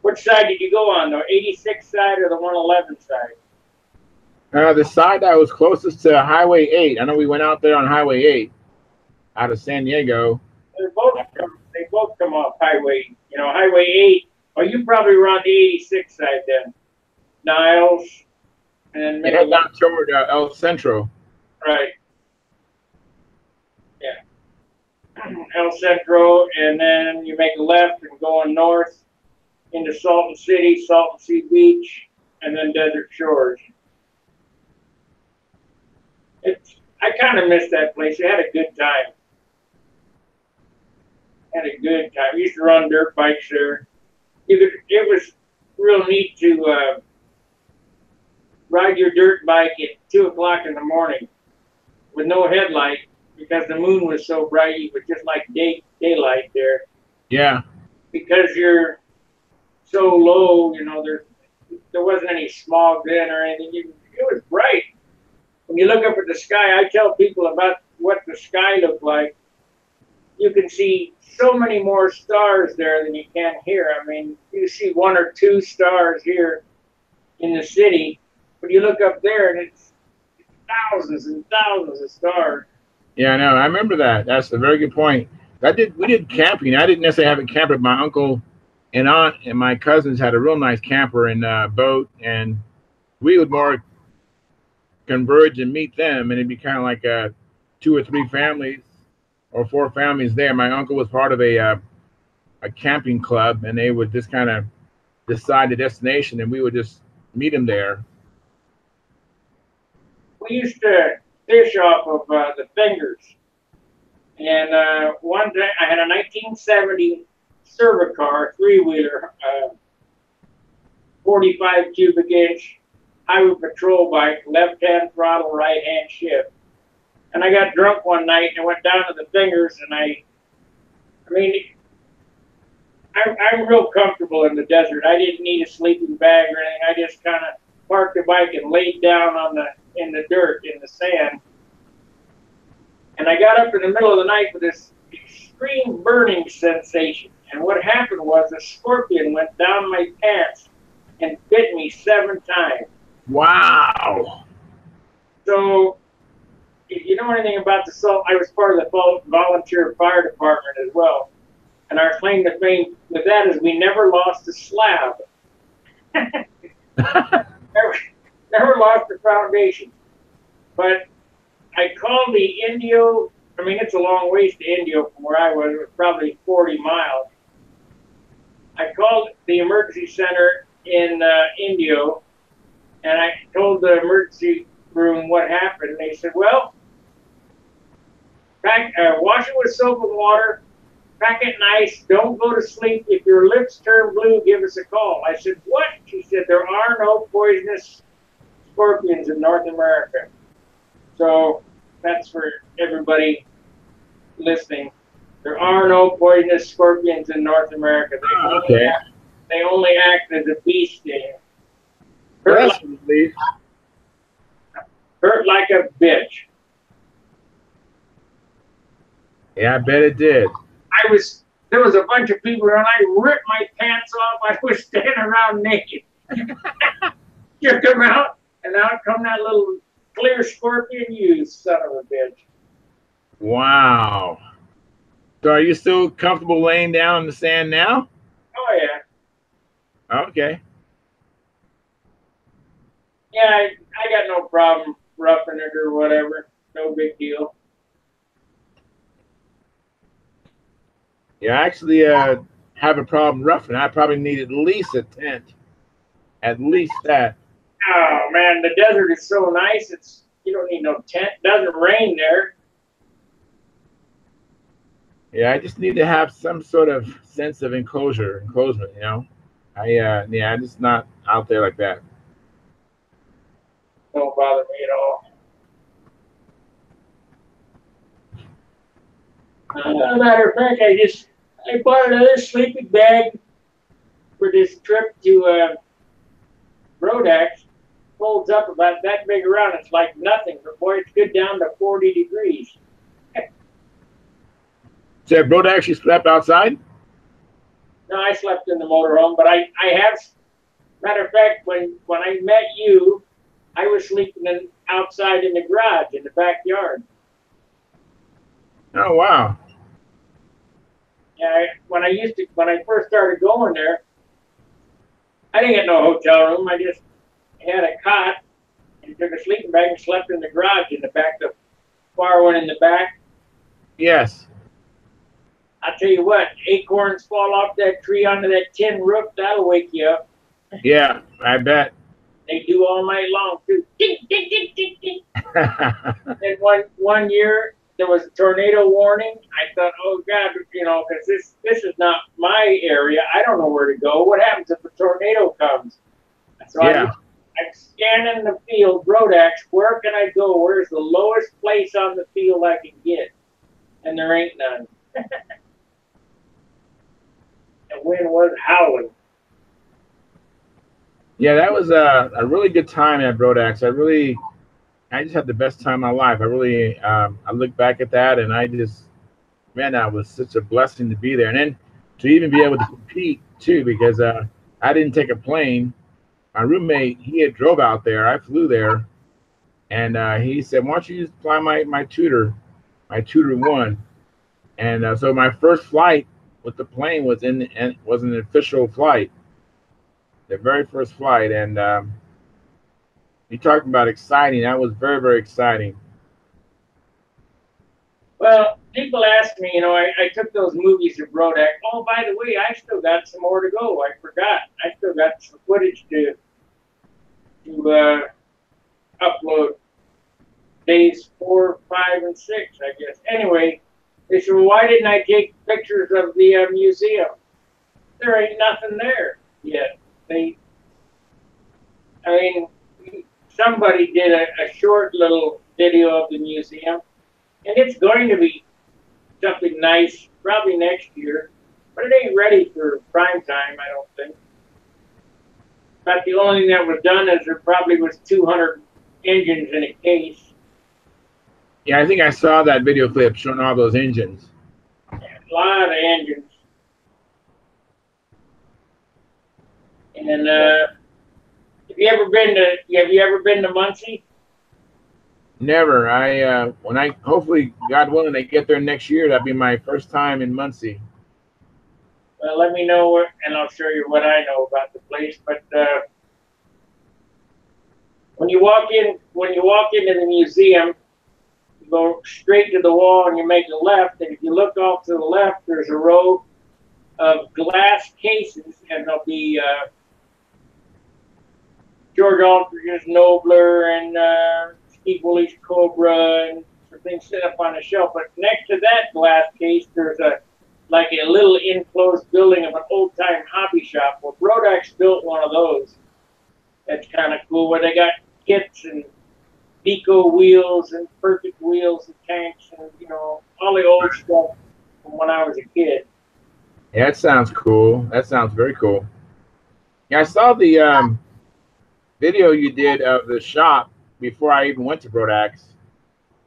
Which side did you go on, though? 86 side or the 111 side? The side that was closest to Highway 8. I know we went out there on Highway 8 out of San Diego. They both come off Highway, Highway 8. Oh, you probably were on the 86 side then. Niles, and maybe down toward El Centro. Right. Yeah. El Centro, and then you make a left and go on north into Salton City, Salton Sea Beach, and then Desert Shores. I kind of miss that place. I had a good time. We used to run dirt bikes there. It was real neat to ride your dirt bike at 2 o'clock in the morning with no headlight because the moon was so bright. It was just like daylight there. Yeah. Because you're so low, there wasn't any smog then or anything. It was bright. When you look up at the sky, I tell people about what the sky looked like. You can see so many more stars there than you can here. I mean, you see 1 or 2 stars here in the city, but you look up there and it's thousands and thousands of stars. Yeah, I know. I remember that. That's a very good point. We did camping. I didn't necessarily have a camper. My uncle and aunt and my cousins had a real nice camper and boat, and we would more converge and meet them, and it'd be kind of like 2 or 3 families or 4 families there. My uncle was part of a camping club, and they would just kind of decide the destination, and we would just meet them there. We used to fish off of the Fingers, and one day I had a 1970 Cervicar 3-wheeler, 45 cubic inch highway patrol bike, left-hand throttle, right-hand shift. And I got drunk one night and went down to the Fingers, and I'm real comfortable in the desert. I didn't need a sleeping bag or anything. I just kind of parked the bike and laid down in the dirt, in the sand. And I got up in the middle of the night with this extreme burning sensation. And what happened was a scorpion went down my pants and bit me 7 times. Wow. So, if you know anything about the Salt, I was part of the volunteer fire department as well. And our claim to fame with that is we never lost a slab. never lost a foundation. But I called the Indio, it's a long ways to Indio from where I was. It was probably 40 miles. I called the emergency center in Indio, and I told the emergency room what happened. And they said, well, wash it with soap and water, pack it nice, don't go to sleep. If your lips turn blue, give us a call. I said, what? She said, there are no poisonous scorpions in North America. So that's for everybody listening. There are no poisonous scorpions in North America. They only act as a bee sting. Hurt like a bitch. Yeah, I bet it did. There was a bunch of people and I ripped my pants off. I was standing around naked. Took them out, and out come that little clear scorpion, you son of a bitch. Wow. So are you still comfortable laying down in the sand now? Oh yeah. Okay. Yeah, I got no problem roughing it or whatever. No big deal. Yeah, I actually have a problem roughing. I probably need at least a tent. At least that. Oh man, the desert is so nice. It's you don't need no tent. Doesn't rain there. Yeah, I just need to have some sort of sense of enclosement, you know. Yeah, I'm just not out there like that. Don't bother me at all. Matter of fact, I bought another sleeping bag for this trip to Rodax. Folds up about that big around. It's like nothing, but boy, it's good down to 40 degrees. So Broda actually slept outside? No, I slept in the motorhome, but I have. Matter of fact, when I met you, I was sleeping outside in the garage in the backyard. Oh wow. Yeah, when I first started going there, I didn't get no hotel room. I just had a cot and took a sleeping bag and slept in the garage in the back. The far one in the back. Yes. I'll tell you what, acorns fall off that tree onto that tin roof, that'll wake you up. Yeah, I bet. They do all night long too. Ding, ding, ding, ding, ding. And one year there was a tornado warning. I thought, oh God, you know, because this is not my area. I don't know where to go. What happens if a tornado comes? So Yeah. I'm scanning the field, Rodax. Where can I go? Where's the lowest place on the field I can get? And there ain't none. The wind was howling. Yeah, that was a really good time at Brodax. I just had the best time of my life. I look back at that and man, that was such a blessing to be there. And then to even be able to compete too, because I didn't take a plane. My roommate, he had drove out there. I flew there, and he said, "Why don't you just fly my tutor one?" And so my first flight with the plane was was an official flight, the very first flight, and you talked about exciting. That was very, very exciting. Well, people ask me, you know, I took those movies of Rodak. Oh, by the way, I still got some more to go. I forgot. I still got some footage to upload. Days 4, 5, and 6, I guess. Anyway, they said, well, why didn't I take pictures of the museum? There ain't nothing there yet. Somebody did a short little video of the museum, and it's going to be something nice probably next year, but it ain't ready for prime time, I don't think. But the only thing that was done is there probably was 200 engines in a case. Yeah, I think I saw that video clip showing all those engines. A lot of engines. And have you ever been to Muncie? Never. When I hopefully, God willing, I get there next year. That'd be my first time in Muncie. Well, let me know, and I'll show you what I know about the place. But when you walk into the museum, you go straight to the wall and you make a left. And if you look off to the left, there's a row of glass cases, and there'll be George Aldrich's Nobler and Steve Woolley's Cobra and some things set up on a shelf. But next to that glass case, there's a little enclosed building of an old-time hobby shop. Well, Brodax built one of those. That's kind of cool, where they got kits and Pico wheels and perfect wheels and tanks and, you know, all the old stuff from when I was a kid. Yeah, that sounds cool. That sounds very cool. Yeah, I saw the video you did of the shop before I even went to Brodax.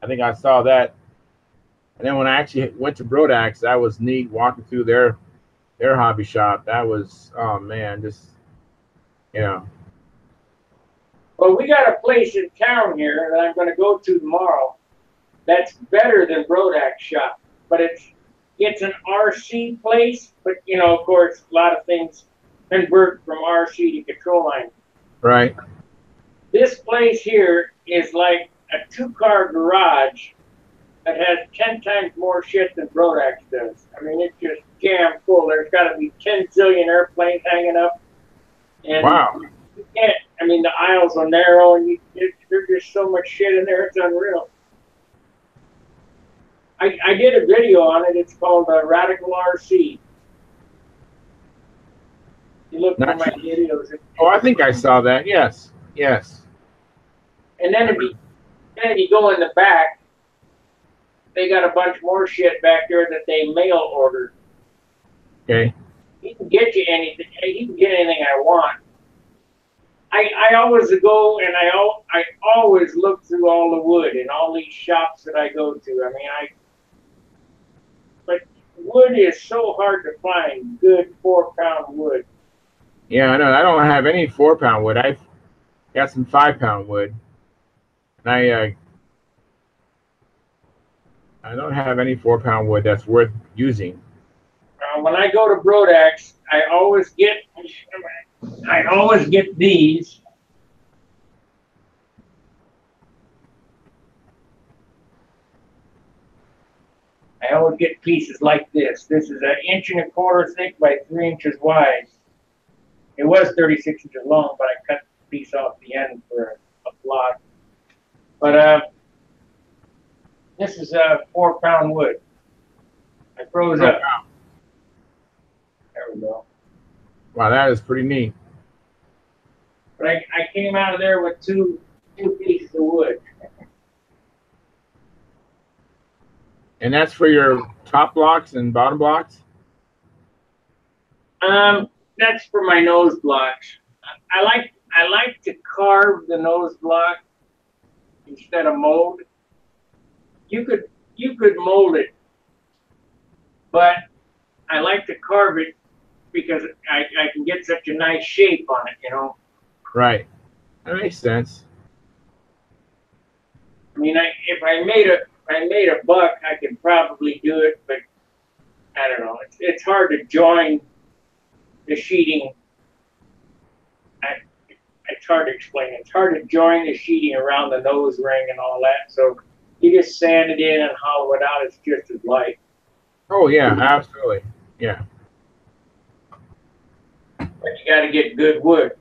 I think I saw that. And then when I actually went to Brodax, that was neat walking through their hobby shop. That was, oh man, just, you know. Well, we got a place in town here that I'm going to go to tomorrow. that's better than Brodak's shop, but it's an RC place, but you know, of course, a lot of things convert from RC to control line. Right. This place here is like a 2-car garage that has 10 times more shit than Brodak's does. I mean, it's just jam full. There's got to be 10 zillion airplanes hanging up. And Wow. you can't, I mean, the aisles are narrow, and there's just so much shit in there, it's unreal. I did a video on it. It's called Radical RC. You look for my videos. Oh, I think I saw that. Yes. Yes. And then if you go in the back, they got a bunch more shit back there that they mail order. Okay. He can get you anything. He can get anything I want. I always go and I always look through all the wood in all these shops that I go to. I mean, but wood is so hard to find. Good 4-pound wood. Yeah, I know. I don't have any 4-pound wood. I've got some 5-pound wood. And I don't have any 4-pound wood that's worth using. When I go to Brodak's, I always get these. I always get pieces like this. This is 1.25 inches thick by 3 inches wide. It was 36 inches long, but I cut the piece off the end for a block. But this is a 4-pound wood. I froze up. Wow. There we go. Wow, that is pretty neat. But I came out of there with two pieces of wood. And that's for your top blocks and bottom blocks? That's for my nose blocks. I like to carve the nose block instead of mold. You could mold it, but I like to carve it because I can get such a nice shape on it, you know. Right. That makes sense. I mean, if I made a buck, I could probably do it, but I don't know. It's hard to join the sheeting. It's hard to explain. It's hard to join the sheeting around the nose ring and all that. So you just sand it in and hollow it out. It's just as light. Oh yeah, absolutely. Yeah. But you got to get good wood.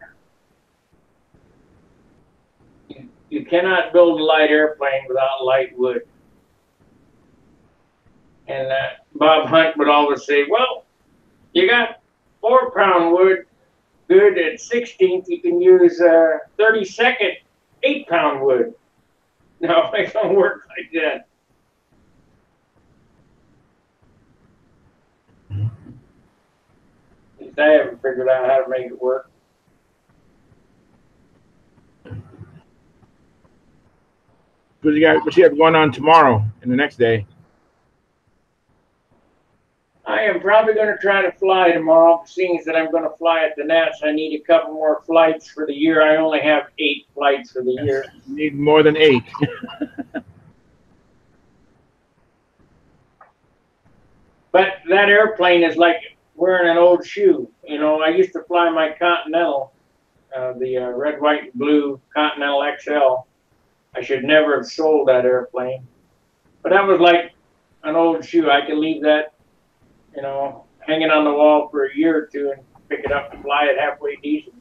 You cannot build a light airplane without light wood. And Bob Hunt would always say, well, you got 4-pound wood, good at 16th, you can use 32nd 8-pound wood. No, it don't work like that. At least I haven't figured out how to make it work. What you have going on tomorrow and the next day? I am probably going to try to fly tomorrow. Seeing as that I'm going to fly at the Nats, I need a couple more flights for the year. I only have 8 flights for the year. You need more than 8. But that airplane is like wearing an old shoe. You know, I used to fly my Continental, the red, white, and blue Continental XL. I should never have sold that airplane. But that was like an old shoe. I could leave that, you know, hanging on the wall for a year or two and pick it up and fly it halfway decent.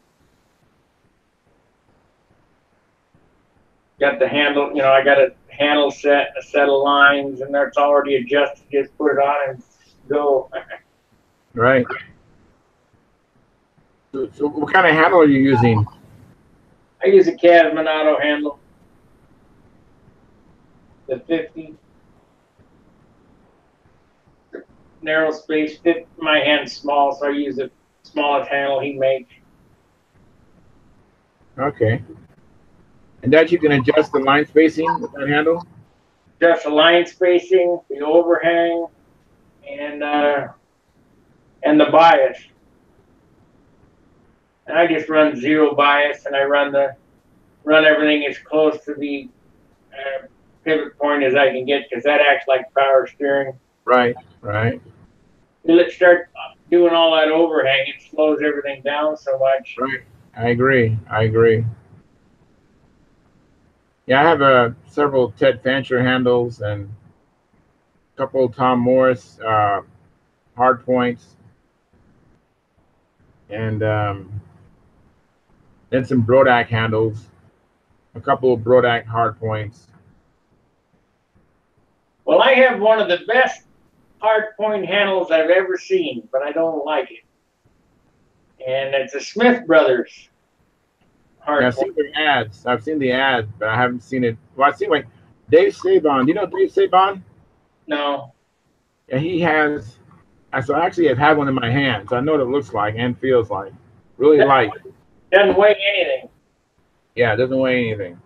Got the handle, you know, I got a handle set, a set of lines, and that's already adjusted. Just put it on and go. Right. So what kind of handle are you using? I use a Casman auto handle. The 50. Narrow space fit. My hand's small, so I use the smallest handle he makes. Okay. And that you can adjust the line spacing with that handle? Adjust the line spacing, the overhang, and the bias. And I just run 0 bias, and I run everything as close to the pivot point as I can get, because that acts like power steering. Right, right, Let's start doing all that overhang. It slows everything down so much. right. I agree. I agree. Yeah, I have several Ted Fancher handles and a couple of Tom Morris hard points, and then some Brodak handles, a couple of Brodak hard points. Well, I have one of the best hard point handles I've ever seen, but I don't like it. And it's a Smith Brothers hard Yeah, I've point. seen the ads. I've seen the ads, but I haven't seen it. Well, I've seen like Dave Sabon. Do you know Dave Sabon? No, Yeah, he has. So I actually have had one in my hands. I know what it looks like and feels like. Really light. doesn't weigh anything. Yeah, it doesn't weigh anything.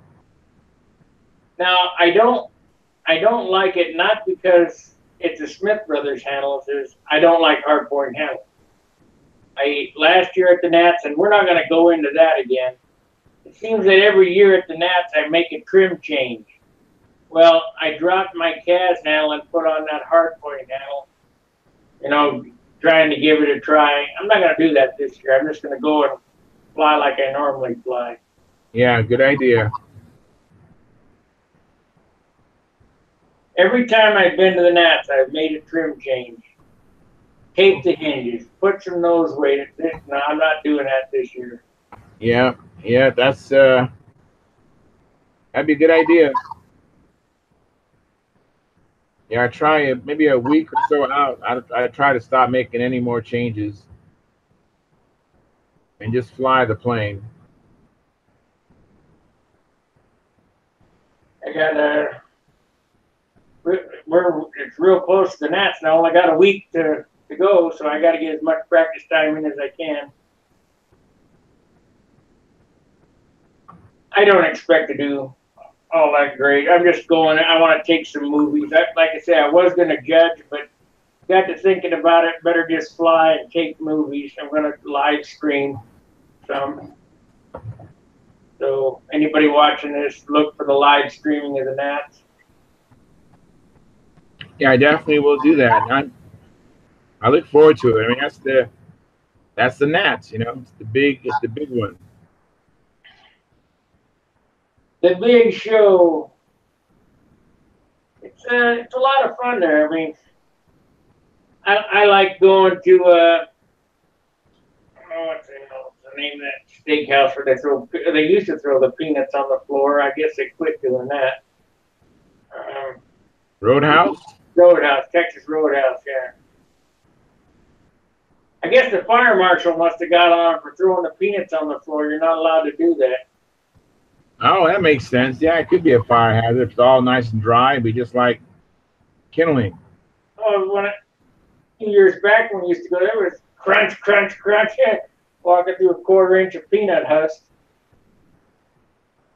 Now, I don't like it, not because it's a Smith Brothers handle. It's I don't like hard point handles. Last year at the Nats, and we're not going to go into that again. It seems that every year at the Nats, I make a trim change. Well, I dropped my cast handle and put on that hard point handle, you know, trying to give it a try. I'm not going to do that this year. I'm just going to go and fly like I normally fly. Yeah, good idea. Every time I've been to the Nats, I've made a trim change. Tape the hinges, put some nose weight. No, I'm not doing that this year. Yeah, yeah, that'd be a good idea. Yeah, I try it maybe a week or so out. I try to stop making any more changes and just fly the plane. I got it's real close to the Nats now. I got a week to go, so I got to get as much practice time in as I can. I don't expect to do all that great. I'm just going. I want to take some movies. Like I said, I was going to judge, but got to thinking about it. Better just fly and take movies. I'm going to live stream some. So anybody watching this, look for the live streaming of the Nats. Yeah, I definitely will do that. I look forward to it. I mean, that's the Nats. You know, it's the big one. The big show. It's a lot of fun there. I mean, I like going to what's the name of that steakhouse where they used to throw the peanuts on the floor. I guess they quit doing that. Roadhouse. Texas Roadhouse, yeah. I guess the fire marshal must have got on for throwing the peanuts on the floor. You're not allowed to do that. Oh, that makes sense. Yeah, it could be a fire hazard. If it's all nice and dry, it'd be just like kindling. Oh, a few years back when we used to go there, it was crunch, crunch, crunch, walking through a 1/4 inch of peanut husk.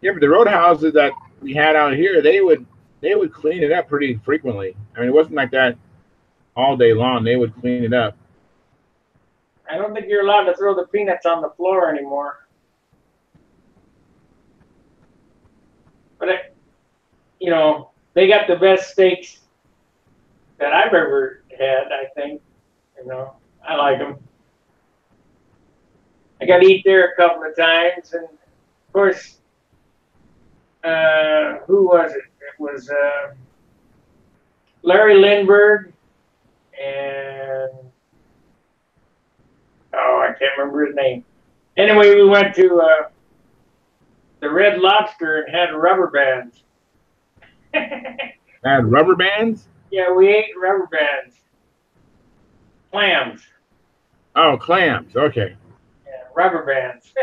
Yeah, but the roadhouses that we had out here, they would clean it up pretty frequently. I mean, it wasn't like that all day long. They would clean it up. I don't think you're allowed to throw the peanuts on the floor anymore. But, they got the best steaks that I've ever had, I think. I like them. I got to eat there a couple of times. And, of course, who was it? It was Larry Lindbergh and I can't remember his name. Anyway, we went to the Red Lobster and had rubber bands. And rubber bands? Yeah, we ate rubber bands. Clams. Oh, clams. Okay. Yeah, rubber bands.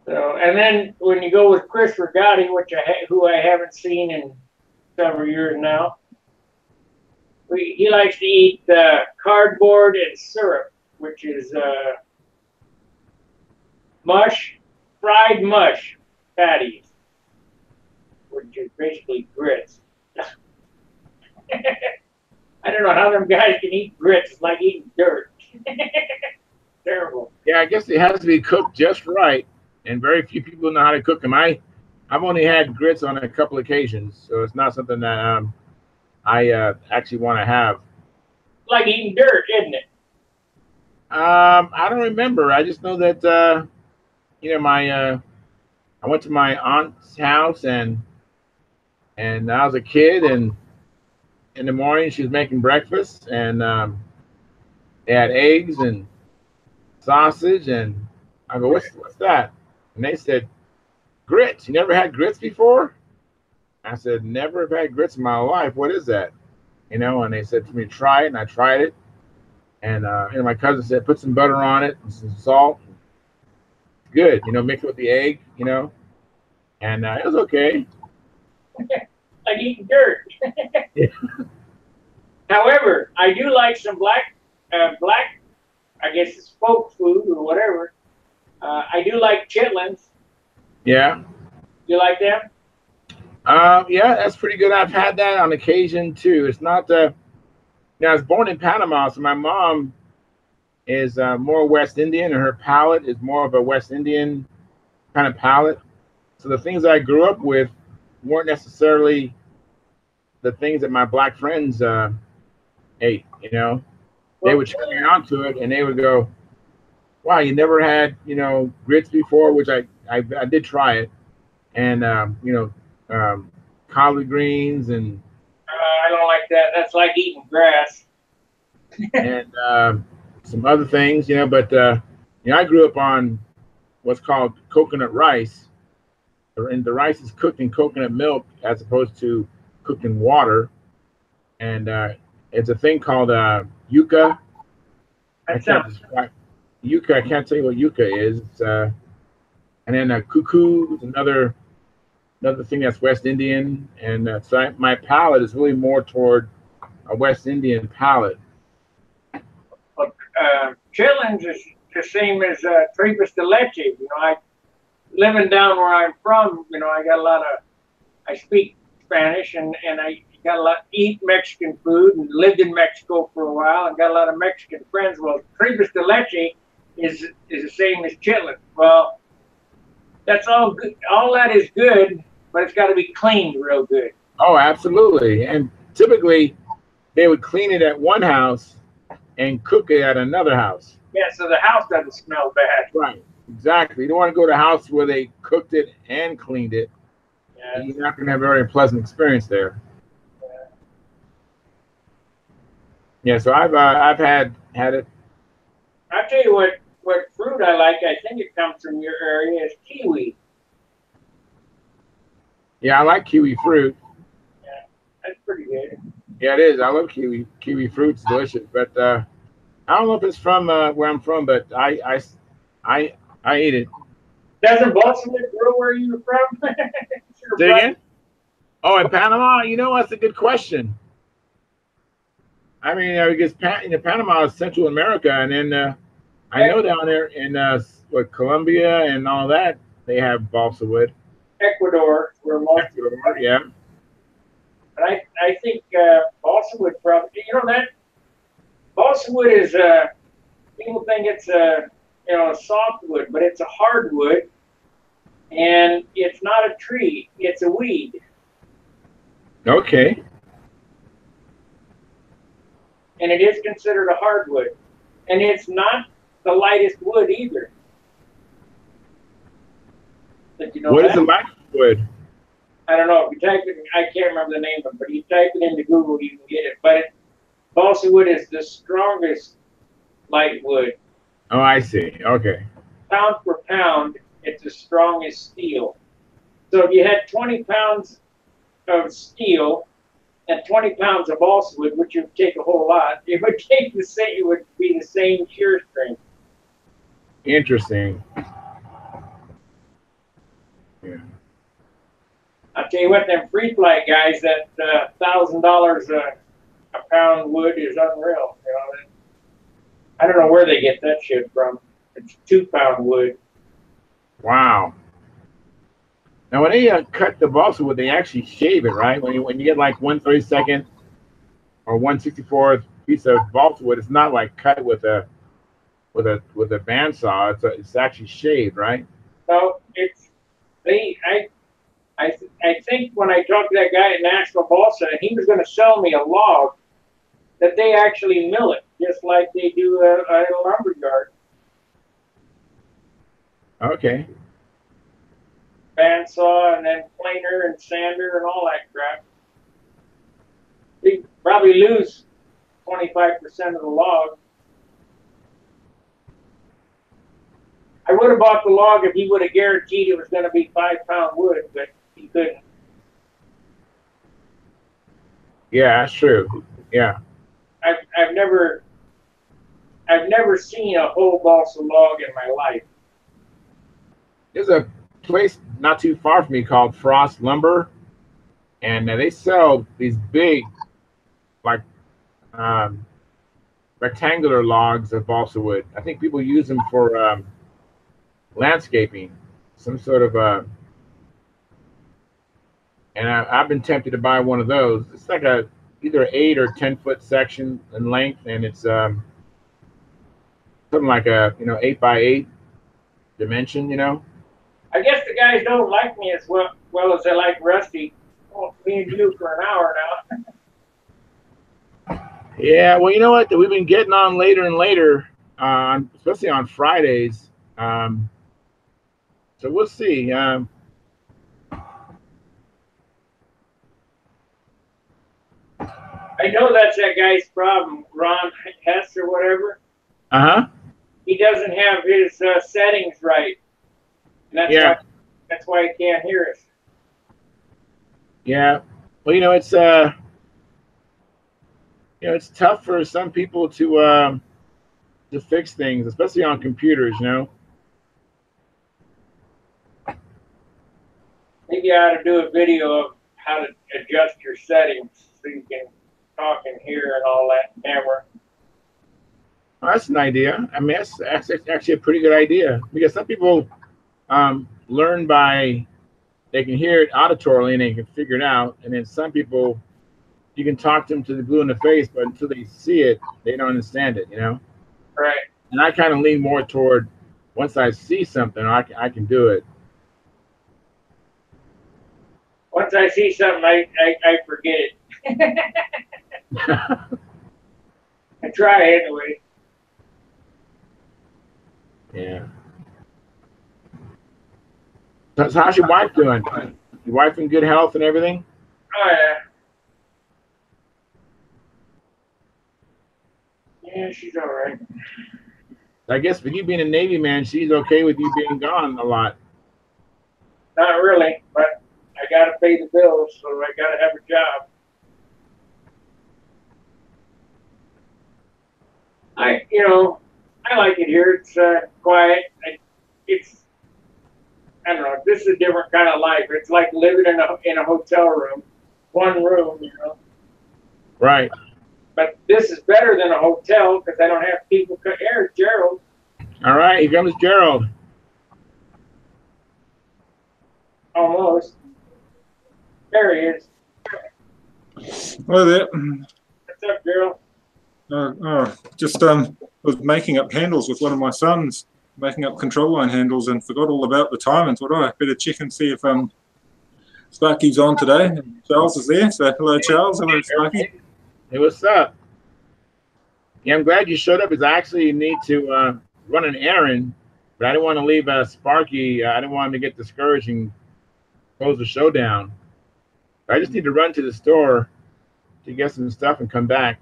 So, and then when you go with Chris Rigotti, who I haven't seen in several years now, he likes to eat cardboard and syrup, which is fried mush patties, which is basically grits. I don't know how them guys can eat grits. It's like eating dirt. Terrible. Yeah, I guess it has to be cooked just right, and very few people know how to cook them. I I've only had grits on a couple occasions, so it's not something that I actually want to have. Like eating dirt, isn't it? I don't remember. I just know that my I went to my aunt's house and I was a kid, and in the morning she was making breakfast, and they had eggs and sausage, and I go, what's that? And they said, grits. You never had grits before? I said, never have had grits in my life. What is that? And they said to me, try it, and I tried it. And my cousin said, put some butter on it and some salt. Good, mix it with the egg, and it was okay. Like eating dirt. Yeah. However, I do like some black, I guess it's folk food or whatever. I do like chitlins. Yeah. You like them? Yeah, that's pretty good. I've had that on occasion too. It's not I was born in Panama, so my mom is more West Indian, and her palate is more of a West Indian kind of palate. So the things I grew up with weren't necessarily the things that my black friends ate. They would turn me on to it, and they would go, "Wow, you never had grits before?" Which I did try it, and collard greens and I don't like that. That's like eating grass. and some other things, But I grew up on what's called coconut rice, and the rice is cooked in coconut milk as opposed to cooked in water, and it's a thing called yuca. I can't describe yuca. I can't tell you what yuca is. And then cuckoo is another thing that's West Indian, and so my palate is really more toward a West Indian palate. Chitlins is the same as tripas de leche. Living down where I'm from, I got I speak Spanish, and I got a lot, eat Mexican food, and lived in Mexico for a while, and got a lot of Mexican friends. Well, tripas de leche is the same as chitlins. Well, that's all good. All that is good, but it's got to be cleaned real good. Oh, absolutely. And typically, they would clean it at one house and cook it at another house. Yeah, so the house doesn't smell bad. Right. Exactly. You don't want to go to a house where they cooked it and cleaned it. Yeah. You're not going to have a very pleasant experience there. Yeah. So I've had it. I'll tell you what fruit I like. I think it comes from your area is kiwi. Yeah, I like kiwi fruit. Yeah, that's pretty good. Yeah, it is. I love kiwi. Kiwi fruit's delicious, but I don't know if it's from where I'm from, but I eat it. Doesn't Baltimore grow where you're from? Say again? Oh, in Panama? That's a good question. I mean, because Panama is Central America, and then I know down there in Colombia and all that, they have balsa wood. Ecuador, where most Ecuador, yeah. But I think balsa wood probably, that balsa wood is people think it's a softwood, but it's a hardwood, and it's not a tree; it's a weed. Okay. And it is considered a hardwood, and it's not the lightest wood either. Did you know What that? is the lightest wood? I don't know. If you type it, I can't remember the name of it, but you type it into Google, you can get it. But balsa wood is the strongest light wood. Oh, I see. Okay. Pound for pound, it's the strongest steel. So if you had 20 pounds of steel and 20 pounds of balsa wood, which would take a whole lot, it would take the same. It would be the same shear strength. Interesting. Yeah. I'll tell you what, them free flight guys, that $1,000 a pound wood is unreal. I don't know where they get that shit from. It's 2-pound wood. Wow. Now, when they cut the balsa wood, they actually shave it, right? When you get like 1/32 or 1/64 piece of balsa wood, it's not like cut with a bandsaw. It's actually shaved, right? So I think when I talked to that guy at National Balsa, he was going to sell me a log that they actually mill it, just like they do at a lumber yard. Okay. Bandsaw and then planer and sander and all that crap. They probably lose 25% of the log. I would have bought the log if he would have guaranteed it was going to be 5-pound wood, but he couldn't. Yeah, that's true. Yeah. I've never seen a whole balsa log in my life. There's a place not too far from me called Frost Lumber, and they sell these big, like, rectangular logs of balsa wood. I think people use them for landscaping, some sort of and I've been tempted to buy one of those. It's like a either 8 or 10-foot section in length, and it's something like a 8x8 dimension. I guess the guys don't like me as well as they like Rusty. Oh, me and you for an hour now. Yeah, well, you know what? We've been getting on later and later, especially on Fridays. So we'll see. I know that's that guy's problem, Ron Hess or whatever. Uh-huh. He doesn't have his settings right. And that's why he can't hear us. Yeah. Well, it's tough for some people to fix things, especially on computers, Maybe I ought to do a video of how to adjust your settings so you can talk and hear and all that camera. Well, that's an idea. I mean, that's actually a pretty good idea, because some people learn by they can hear it auditorily and they can figure it out, and then some people you can talk to them to the blue in the face, but until they see it, they don't understand it, Right. And I kind of lean more toward once I see something, I can do it. Once I see something, I forget it. I try anyway. Yeah. So how's your wife doing? Your wife in good health and everything? Oh, yeah. Yeah, she's all right. I guess with you being a Navy man, she's okay with you being gone a lot. Not really, but I got to pay the bills, so I got to have a job. I like it here. It's quiet. I don't know. This is a different kind of life. It's like living in a hotel room, one room, Right. But this is better than a hotel because I don't have people. Here's Gerald. All right, here comes Gerald. Almost. There he is. Hello there. What's up, Gerald? Just was making up handles with one of my sons, making up control line handles, and forgot all about the time and thought, I better check and see if Sparky's on today. And Charles is there, so hello, Charles. Hello, Sparky. Hey, what's up? Yeah, I'm glad you showed up, because I actually need to run an errand, but I didn't want to leave Sparky. I didn't want him to get discouraged and close the show down. I just need to run to the store to get some stuff and come back.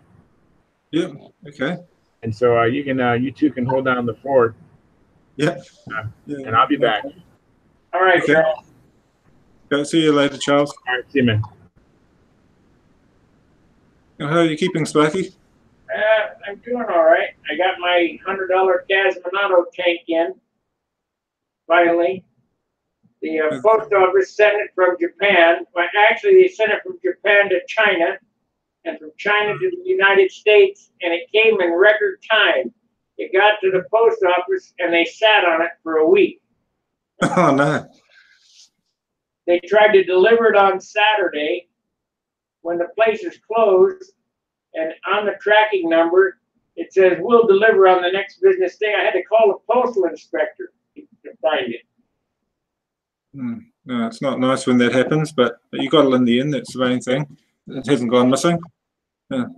Yeah, okay. And so you two can hold down the fort. Yeah. And I'll be back. All right, Okay. Charles. Go see you later, Charles. All right, see you, man. How are you keeping, Sparky? I'm doing all right. I got my $100 Casminato tank in. Finally, the post office sent it from Japan. Well, actually, they sent it from Japan to China, and from China to the United States, and it came in record time. It got to the post office, and they sat on it for a week. Oh, no. They tried to deliver it on Saturday when the place is closed, and on the tracking number, it says, we'll deliver on the next business day. I had to call the postal inspector to find it. No, it's not nice when that happens, but you got it in the end. That's the main thing. It hasn't gone missing.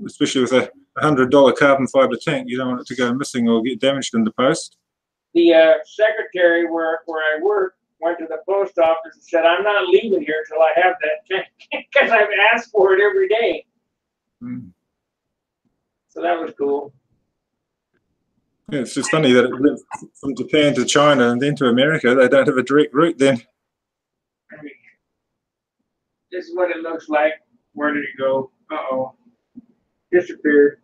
Especially with a $100 carbon fiber tank, you don't want it to go missing or get damaged in the post. The secretary where I work went to the post office and said, "I'm not leaving here till I have that tank," because I've asked for it every day. Mm. So that was cool. Yeah, it's just funny that it went from Japan to China and then to America. They don't have a direct route then. I mean, this is what it looks like. Where did it go? Uh-oh. Disappeared.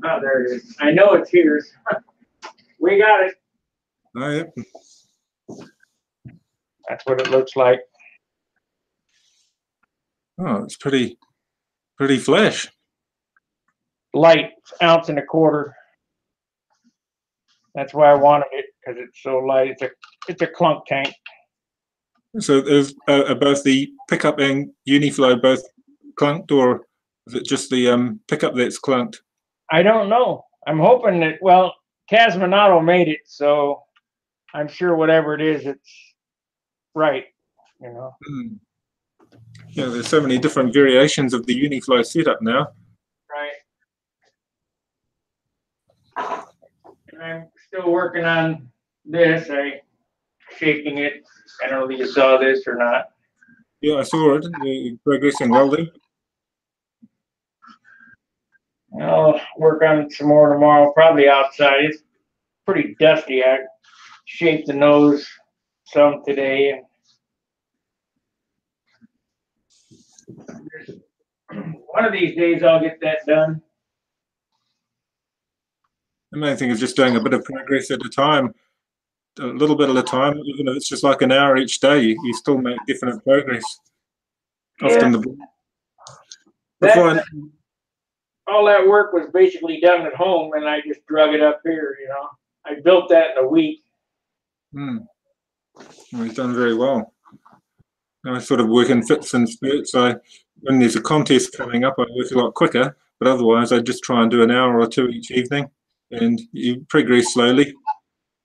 Oh, there it is. I know it's here. We got it. Oh, yeah. That's what it looks like. Oh, it's pretty flash. Light, ounce and a quarter. That's why I wanted it, because it's so light. It's a clunk tank. So is both the pickup and Uniflow both clunked, or is it just the pickup that's clunked? I don't know. I'm hoping that, well, Casminato made it, so I'm sure whatever it is, it's right, you know. Mm. Yeah, there's so many different variations of the Uniflow setup now. Right. And I'm still working on this. I'm shaping it. I don't know if you saw this or not. Yeah, I saw it. You're progressing well there. I'll work on it some more tomorrow, probably outside. It's pretty dusty. I shaped the nose some today. And one of these days I'll get that done. The main thing is just doing a bit of progress at a time, a little bit at a time. Even if it's just like an hour each day, you still make definite progress. Often all that work was basically done at home, and I just drug it up here, you know. I built that in a week. Well, he's done very well. I sort of work in fits and spurts. When there's a contest coming up, I work a lot quicker, but otherwise I just try and do an hour or two each evening, and you progress slowly.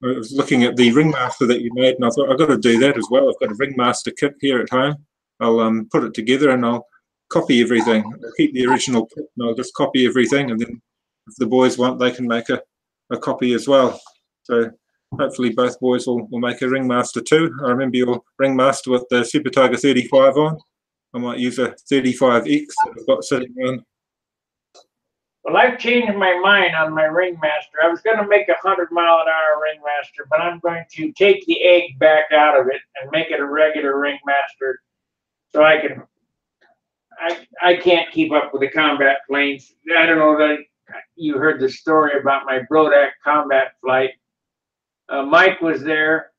I was looking at the ringmaster that you made, and I thought, I've got to do that as well. I've got a ringmaster kit here at home. I'll put it together and I'll copy everything. I'll keep the original kit and I'll just copy everything, and then if the boys want, they can make a copy as well. So hopefully both boys will make a ringmaster too. I remember your ringmaster with the Super Tiger 35 on. I might use a 35X that I've got sitting on. Well, I've changed my mind on my ringmaster. I was going to make a 100-mile-an-hour ringmaster, but I'm going to take the egg back out of it and make it a regular ringmaster, so I can't keep up with the combat planes. I don't know that you heard the story about my Brodak combat flight. Mike was there,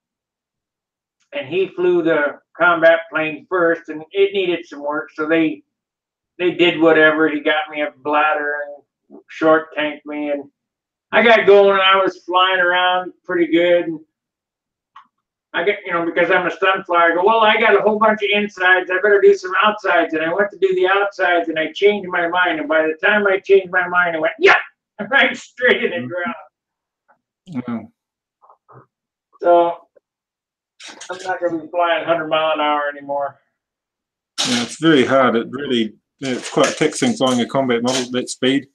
and he flew the combat plane first, and it needed some work, so they did whatever. He got me a bladder and short tanked me, and I got going, and I was flying around pretty good. And I get, because I'm a stunt flyer, I go, well, I got a whole bunch of insides. I better do some outsides. And I went to do the outsides, and I changed my mind. And by the time I changed my mind, I went, yeah, right straight in the ground. Wow. So I'm not going to be flying 100-mile-an-hour anymore. Yeah, it's very hard. It's quite taxing flying a combat model at that speed.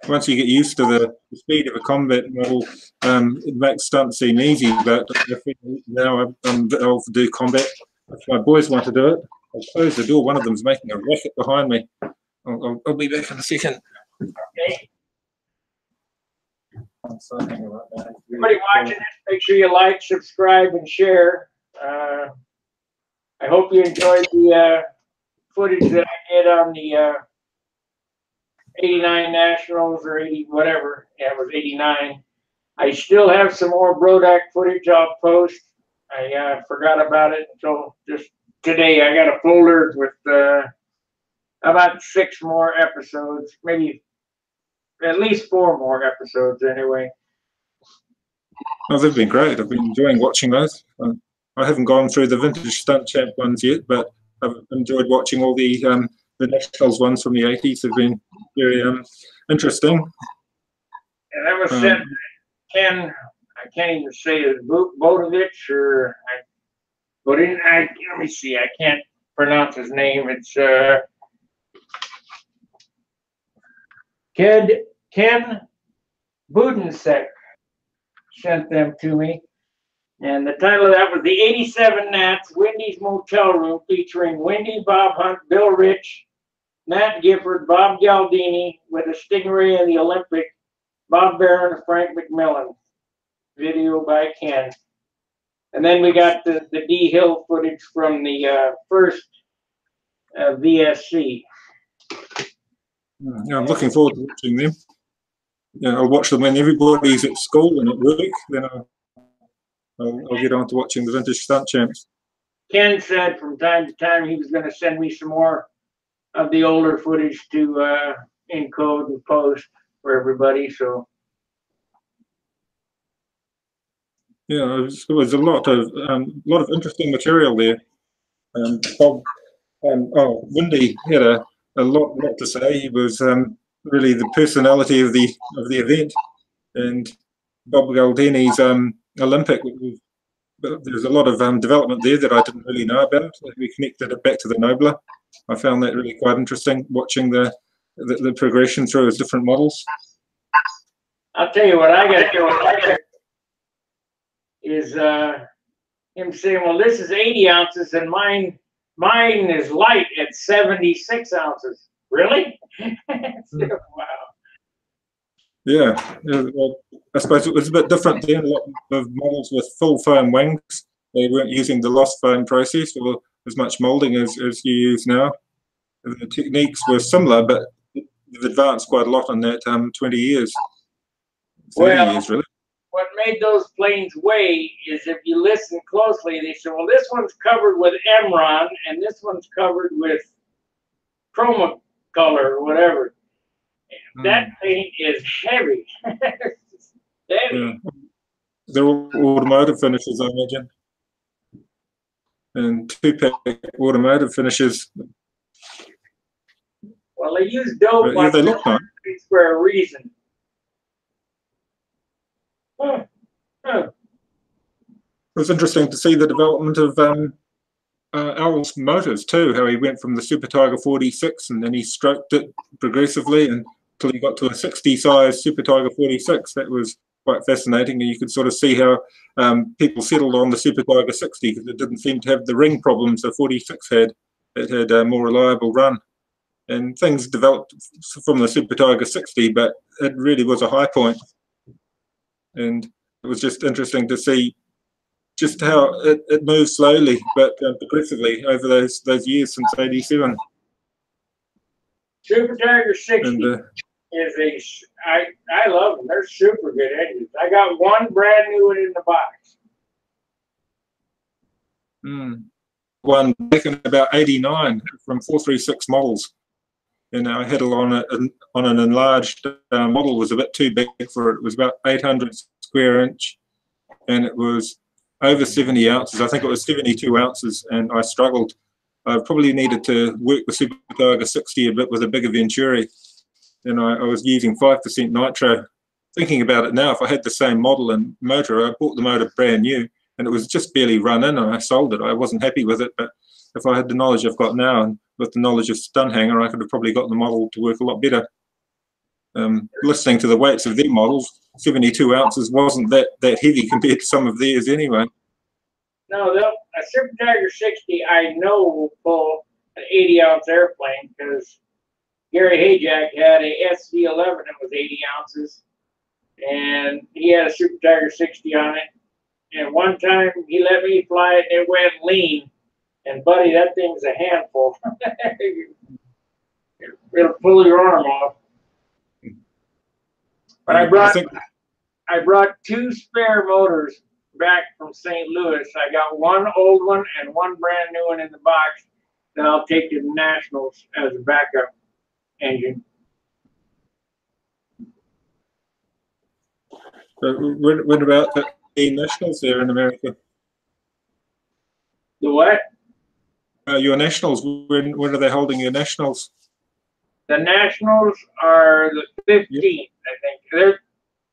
Once you get used to the speed of a combat model, it makes stunt seem easy. But now I'm a bit old to do combat. If my boys want to do it, I'll close the door. One of them's making a racket behind me. I'll be back in a second. Okay. Everybody watching this, make sure you like, subscribe, and share. I hope you enjoyed the footage that I did on the 89 Nationals or 80, whatever. Yeah, it was 89. I still have some more Brodak footage I'll post. I forgot about it until just today. I got a folder with about 6 more episodes, maybe at least 4 more episodes anyway. Oh, they've been great. I've been enjoying watching those. I haven't gone through the vintage Stunt Champ ones yet, but I've enjoyed watching all the Nationals ones from the 80s. Have been very interesting. And that was set Ken I can't even say it, Bodovich or but let me see, I can't pronounce his name. It's Ken Budensek sent them to me. And the title of that was The 87 Nats Wendy's Motel Room, featuring Wendy, Bob Hunt, Bill Rich, Nat Gifford, Bob Galdini, with a stingray of the Olympic, Bob Barron, Frank McMillan. Video by Ken. And then we got the D Hill footage from the first VSC. Yeah, I'm looking forward to watching them. Yeah, I'll watch them when everybody's at school and at work. Then I'll get on to watching the Vintage Stunt Champs. Ken said from time to time he was going to send me some more of the older footage to encode and post for everybody. So yeah, it was a lot of interesting material there. Bob, Wendy had a lot to say. He was really the personality of the event, and Bob Galdini's Olympic. There's a lot of development there that I didn't really know about. We connected it back to the Nobler. I found that really quite interesting, watching the progression through his different models. I'll tell you what I got is him saying, "Well, this is 80 ounces, and mine is light at 76 ounces." Really? Wow. Yeah, well, I suppose it was a bit different then. A lot of models with full foam wings, they weren't using the lost foam process or as much moulding as you use now. The techniques were similar, but they've advanced quite a lot in that 20 years, 30 years really. What made those planes weigh is if you listen closely, they said, well, this one's covered with Emron and this one's covered with chroma color or whatever. That paint is heavy. Heavy. Yeah. They're all automotive finishes, I imagine. And two-pack automotive finishes. Well, they use dope yeah, they look nice for a reason. It was interesting to see the development of Al's motors too, how he went from the Super Tiger 46 and then he stroked it progressively until he got to a 60 size Super Tiger 46. That was quite fascinating, and you could sort of see how people settled on the Super Tiger 60 because it didn't seem to have the ring problems the 46 had. It had a more reliable run. And things developed from the Super Tiger 60, but it really was a high point. And it was just interesting to see just how it moved slowly but progressively over those years since '87. Super Tiger 60 is I love them. They're super good engines. I got one brand new one in the box. One back in about '89 from 436 models. And I had it on an enlarged model. Was a bit too big for it. It was about 800 square inch, and it was over 70 ounces. I think it was 72 ounces, and I struggled. I probably needed to work the Super Tiger 60 a bit with a bigger Venturi, and I was using 5% nitro. Thinking about it now, if I had the same model and motor, I bought the motor brand new, and it was just barely run in, and I sold it. I wasn't happy with it, but if I had the knowledge I've got now, and with the knowledge of Stunthangar, I could have probably got the model to work a lot better. Listening to the weights of their models, 72 ounces wasn't that heavy compared to some of theirs anyway. No, a Super Tiger 60 I know will pull an 80-ounce airplane because Gary Hayjack had a SV11 that was 80 ounces, and he had a Super Tiger 60 on it. And one time he let me fly it, and it went lean. And buddy, that thing's a handful. It'll pull your arm off. But I brought two spare motors back from St. Louis. I got one old one and one brand new one in the box that I'll take to the Nationals as a backup engine. So what about the Nationals there in America? The what? Your Nationals, when are they holding your Nationals? The Nationals are the 15th, I think.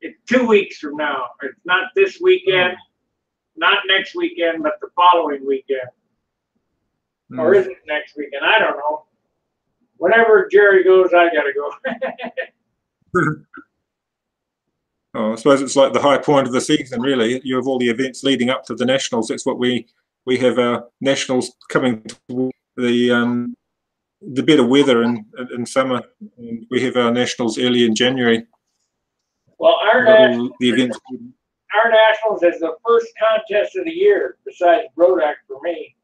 It's 2 weeks from now. It's not this weekend, not next weekend, but the following weekend. Or is it next weekend? I don't know. Whenever Jerry goes, I gotta go. Oh, I suppose it's like the high point of the season, really. You have all the events leading up to the nationals. That's what we have our nationals coming to the better weather in summer. And we have our nationals early in January. Well, our the events. Our nationals is the first contest of the year, besides Brodak for me.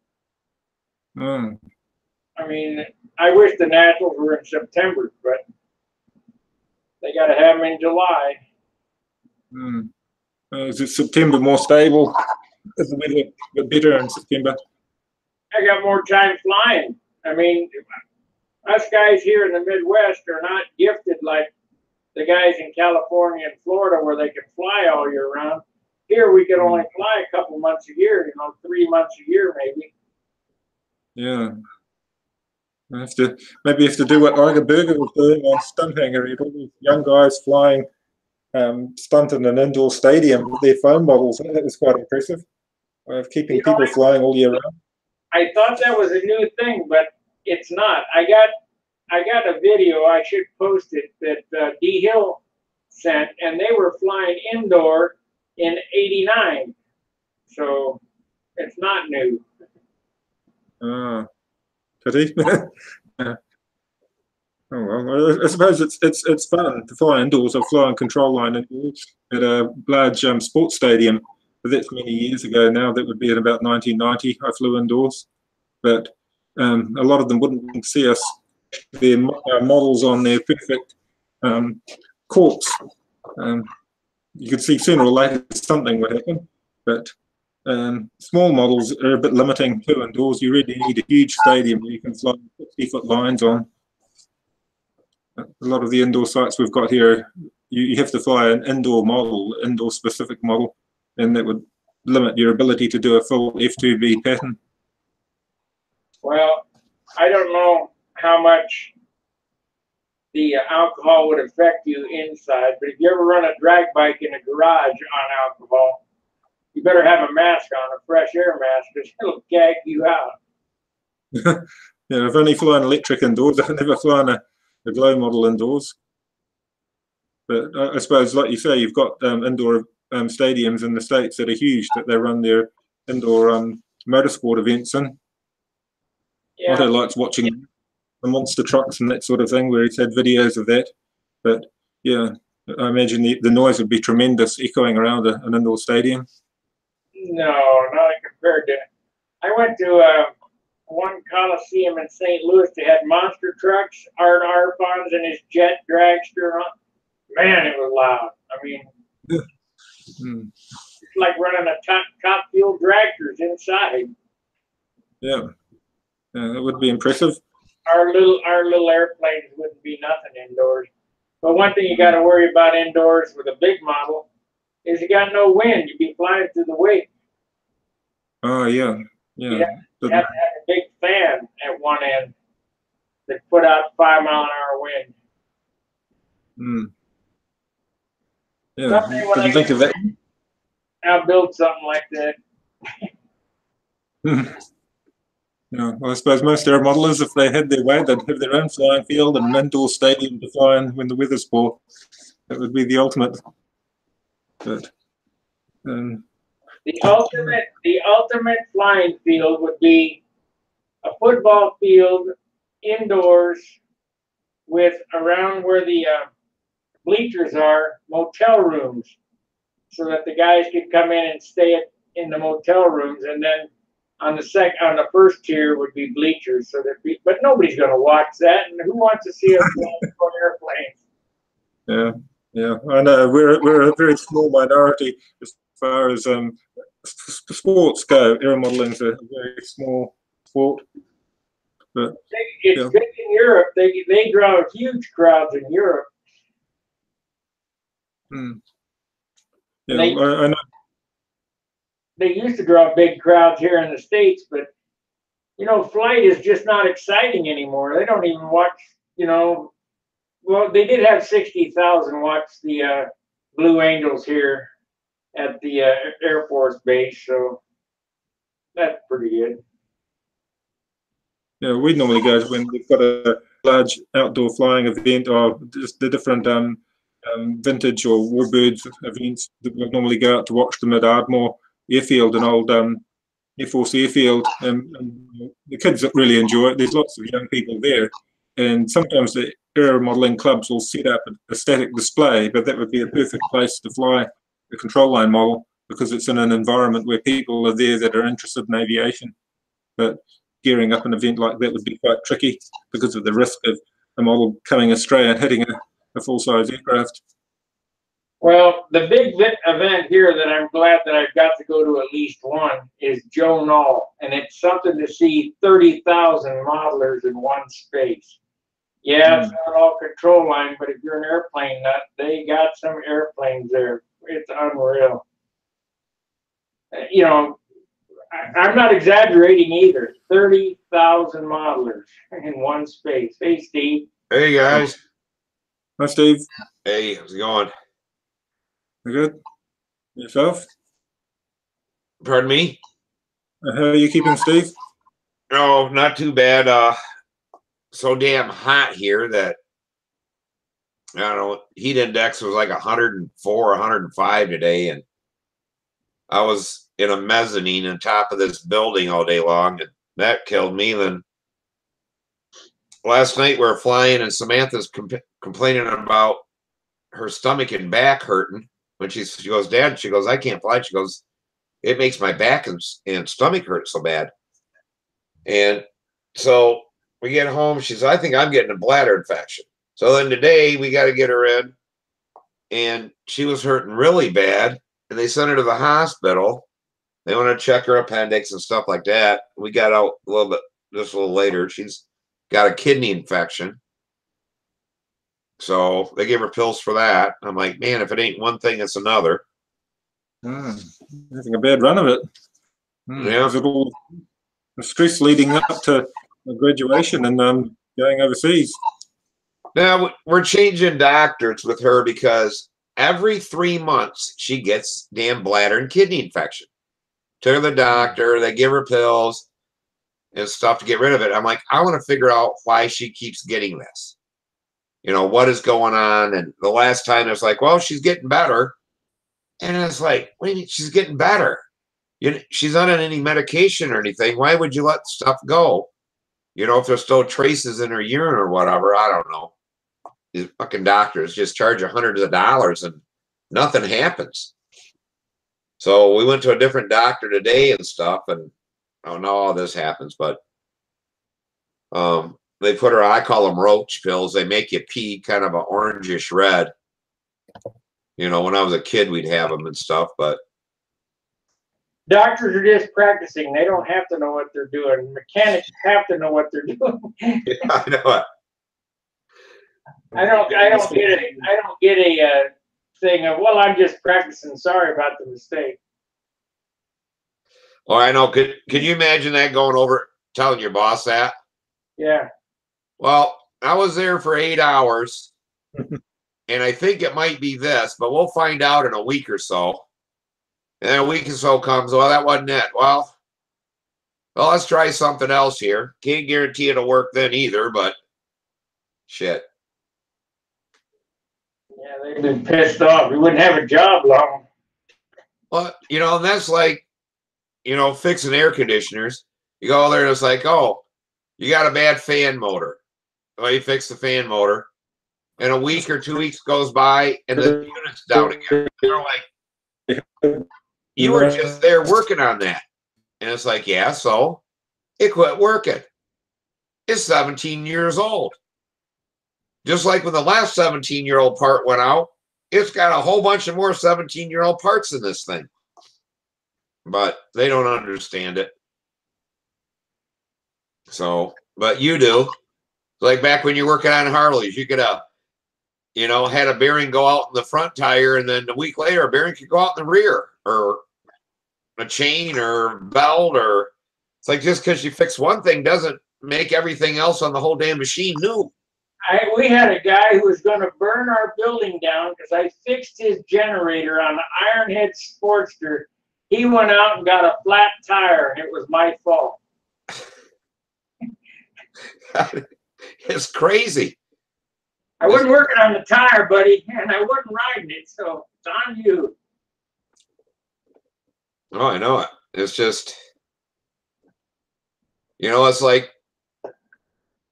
Oh. I mean, I wish the nationals were in September, but they got to have them in July. Is it September more stable? Is the weather a bit better in September? I got more time flying. I mean, us guys here in the Midwest are not gifted like the guys in California and Florida where they can fly all year round. Here we can only fly a couple months a year, 3 months a year maybe. Yeah. Maybe have to do what Iger Berger was doing on Stunthangar. He had all these young guys flying stunt in an indoor stadium with their foam models. That was quite impressive. Of keeping people flying all year round. I thought that was a new thing, but it's not. I got a video, I should post it, that D Hill sent, and they were flying indoor in '89. So it's not new. Pity. Oh well, I suppose it's fun to fly indoors. I've flown control line indoors at a large sports stadium, but that's many years ago now. That would be in about 1990. I flew indoors, but a lot of them wouldn't see us. Their models on their perfect courts. You could see sooner or later something would happen, but small models are a bit limiting too indoors. You really need a huge stadium where you can fly 60-foot lines on. A lot of the indoor sites we've got here, you have to fly an indoor model, indoor specific model, and that would limit your ability to do a full F2B pattern. Well, I don't know how much the alcohol would affect you inside, but if you ever run a drag bike in a garage on alcohol, you better have a mask on, a fresh air mask, because it'll gag you out. Yeah, I've only flown electric indoors. I've never flown a glow model indoors. But I suppose, like you say, you've got indoor stadiums in the States that are huge, that they run their indoor motorsport events in. Yeah. Otto likes watching the monster trucks and that sort of thing, where he's had videos of that. But yeah, I imagine the noise would be tremendous echoing around an indoor stadium. No, not compared to. I went to one Coliseum in St. Louis. They had monster trucks, Art Arfons and his jet dragster on. Man, it was loud. I mean, it's like running a top fuel dragsters inside. Yeah, that would be impressive. Our little airplanes wouldn't be nothing indoors. But one thing you got to worry about indoors with a big model is you got no wind. You'd be flying through the wake. Oh yeah, yeah. You have to have a big fan at one end that put out 5-mile-an-hour wind. Yeah, I didn't think of that. I'll build something like that. Yeah, well, I suppose most air modelers, if they had their way, they'd have their own flying field and an indoor stadium to fly in when the weather's poor. That would be the ultimate. But the ultimate flying field would be a football field indoors with around where the bleachers are, motel rooms, so that the guys could come in and stay in the motel rooms, and then on the first tier would be bleachers. So but nobody's going to watch that, and who wants to see us flying for airplanes? Yeah, I know we're a very small minority as far as sports go. Aeromodelling is a very small sport. But it's big in Europe. They draw huge crowds in Europe. Yeah, I know. They used to draw big crowds here in the States, but flight is just not exciting anymore. They don't even watch. Well, they did have 60,000 watch the Blue Angels here at the Air Force Base, so that's pretty good. Yeah, we normally go when we've got a large outdoor flying event or just the different vintage or warbirds events that we normally go out to watch them at Ardmore Airfield, an old Air Force airfield. And the kids really enjoy it. There's lots of young people there. And sometimes the aeromodelling clubs will set up a static display, but that would be a perfect place to fly the control line model because it's in an environment where people are there that are interested in aviation. But gearing up an event like that would be quite tricky because of the risk of a model coming astray and hitting a full-size aircraft. Well, the big event here that I'm glad that I've got to go to at least one is Joe Knoll, and it's something to see 30,000 modelers in one space. Yeah, it's not all control line, but if you're an airplane nut, they got some airplanes there. It's unreal. You know, I'm not exaggerating either. 30,000 modelers in one space. Hey, Steve. Hey, guys. Hi, Steve. Hey, how's it going? You good? Yourself? Pardon me? How are you keeping, Steve? Oh, not too bad. So damn hot here that, I don't know, heat index was like 104, 105 today, and I was in a mezzanine on top of this building all day long, and that killed me. Then last night we were flying, and Samantha's complaining about her stomach and back hurting. When she goes, Dad, she goes, I can't fly. She goes, it makes my back and stomach hurt so bad. And so we get home. She says, I think I'm getting a bladder infection. So then today we got to get her in, and she was hurting really bad. And they sent her to the hospital. They want to check her appendix and stuff like that. We got out just a little later. She's got a kidney infection. So they gave her pills for that. I'm like, man, if it ain't one thing, it's another. Having a bad run of it. Yeah. Is it all the stress leading up to graduation and going overseas? Now, we're changing doctors with her because every 3 months she gets damn bladder and kidney infection. Took her to the doctor. They give her pills and stuff to get rid of it. I'm like, I want to figure out why she keeps getting this. You know, what is going on? And the last time it was like, well, she's getting better. And it's like, what do you mean she's getting better? She's not on any medication or anything. Why would you let stuff go? You know, if there's still traces in her urine or whatever, I don't know. These fucking doctors just charge you hundreds of dollars and nothing happens. So we went to a different doctor today and stuff, and I don't know all this happens, but they put her, I call them roach pills. They make you pee kind of an orangish red. You know, when I was a kid, we'd have them and stuff, but Doctors are just practicing. They don't have to know what they're doing. Mechanics have to know what they're doing. yeah, I know it. I don't get a thing of, well, I'm just practicing. Sorry about the mistake. Oh, I know. Could you imagine that going over, telling your boss that? Yeah. Well, I was there for 8 hours, and I think it might be this, but we'll find out in a week or so. And then a week or so comes, well, that wasn't it. Well, let's try something else here. Can't guarantee it'll work then either, but shit. Yeah, they've been pissed off. We wouldn't have a job long. Well, you know, and that's like, you know, fixing air conditioners. You go there and it's like, oh, you got a bad fan motor. Well, you fix the fan motor. And a week or 2 weeks goes by and the unit's down again. They're like, you were just there working on that. And it's like, yeah, so it quit working. It's 17 years old. Just like when the last 17-year-old part went out, it's got a whole bunch of more 17-year-old parts in this thing. But they don't understand it. So, but you do. Like back when you're working on Harleys, you could you know, had a bearing go out in the front tire, and then a week later, a bearing could go out in the rear, or a chain or belt, or it's like just because you fix one thing doesn't make everything else on the whole damn machine new. We had a guy who was going to burn our building down because I fixed his generator on the Ironhead Sportster. He went out and got a flat tire, and it was my fault. It's crazy. I wasn't working on the tire, buddy, and I wasn't riding it, so it's on you. Oh, I know it. It's just, you know, it's like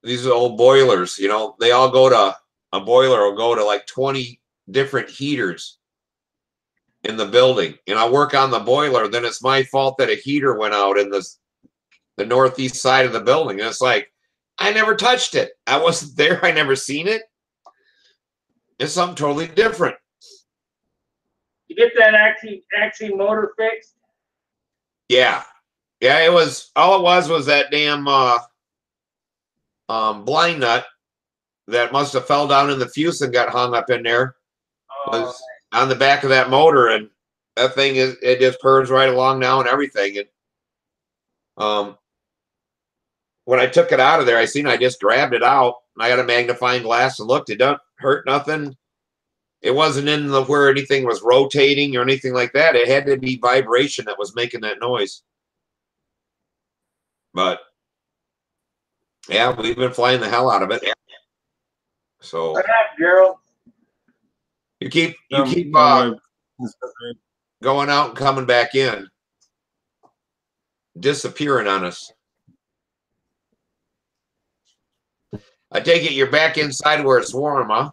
these old boilers, you know, they all go to, a boiler will go to like 20 different heaters in the building. And I work on the boiler, then it's my fault that a heater went out in the northeast side of the building. And it's like, I never touched it. I wasn't there. I never seen it. It's something totally different. You get that axle motor fixed? Yeah. Yeah, it was, all it was that damn blind nut that must have fell down in the fuse and got hung up in there. Was on the back of that motor, and that thing it just purrs right along now and everything. And when I took it out of there, I just grabbed it out and I got a magnifying glass and looked. It don't hurt nothing. It wasn't in the where anything was rotating or anything like that. It had to be vibration that was making that noise. But yeah, we've been flying the hell out of it. So What happened, Gerald? you keep going out and coming back in, disappearing on us. I take it you're back inside where it's warm, huh?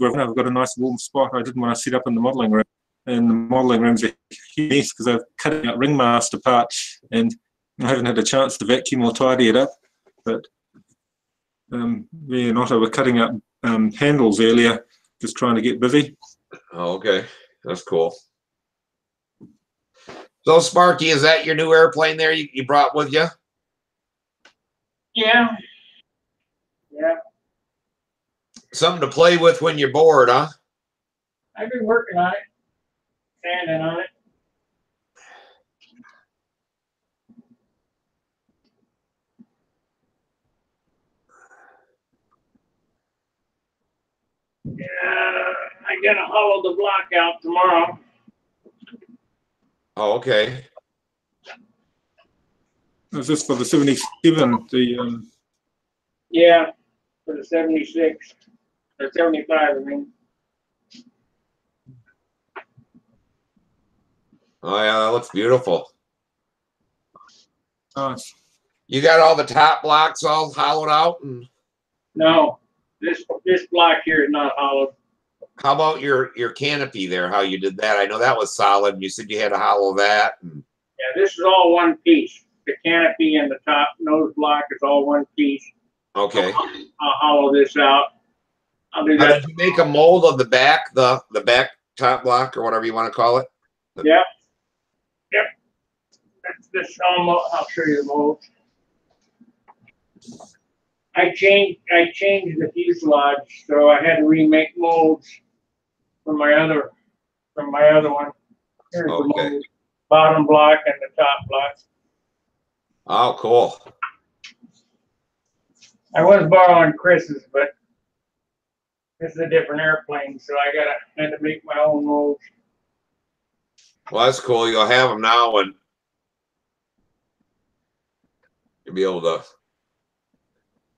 I've got a nice warm spot. I didn't want to sit up in the modelling room. And the modelling room's a huge mess because I've cut out ringmaster parts and I haven't had a chance to vacuum or tidy it up. But me and Otto were cutting up handles earlier, just trying to get busy. Oh, okay. That's cool. So, Sparky, is that your new airplane there you brought with you? Yeah. Yeah. Something to play with when you're bored, huh? I've been working on it, standing on it. Yeah, I gotta hollow the block out tomorrow. Oh, okay. Is this for the 77? Yeah, for the 76 or 75, I mean. Oh yeah, that looks beautiful. Nice. You got all the top blocks all hollowed out, and No, this block here is not hollowed. how about your canopy there? How you did that? I know that was solid. You said you had to hollow that. And Yeah, this is all one piece. The canopy and the top nose block is all one piece. okay. I'll hollow this out. I'll do Now, that. did you make a mold of the back, the back top block or whatever you want to call it? Yep. Yep. That's this almost. I'll show you the mold. I changed the fuselage, so I had to remake molds from my other one. Here's the Okay. mold. Bottom block and the top block. Oh, cool. I was borrowing Chris's, but this is a different airplane, so I had to make my own molds. Well, that's cool. You'll have them now, and you'll be able to.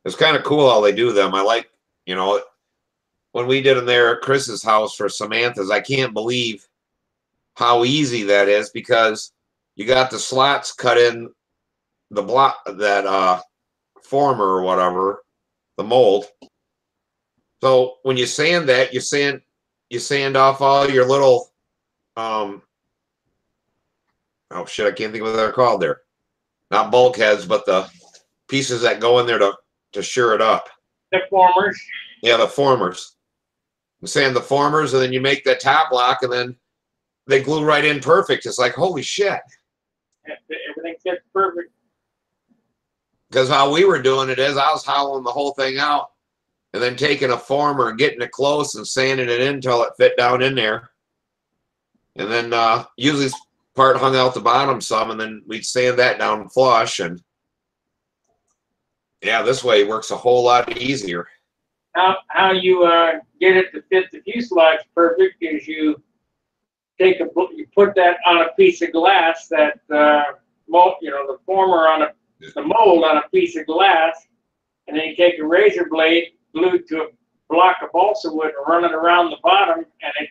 It's kind of cool how they do them. I like, you know, when we did them there at Chris's house for Samantha's, I can't believe how easy that is because you got the slots cut in the block, that former or whatever, the mold. So when you sand that, you sand off all your little, oh shit, I can't think of what they're called there. Not bulkheads, but the pieces that go in there to sure it up. The formers. Yeah, the formers. You sand the formers, and then you make that top block, and then they glue right in perfect. It's like, holy shit. Everything fits perfect. Because how we were doing it is I was hollowing the whole thing out and then taking a former and getting it close and sanding it in until it fit down in there. And then usually this part hung out the bottom some, and then we'd sand that down flush. And Yeah, this way it works a whole lot easier. How you get it to fit the fuselage perfect is you put that on a piece of glass, that mold, the former on the mold on a piece of glass, and then you take a razor blade glued to a block of balsa wood and run it around the bottom, and it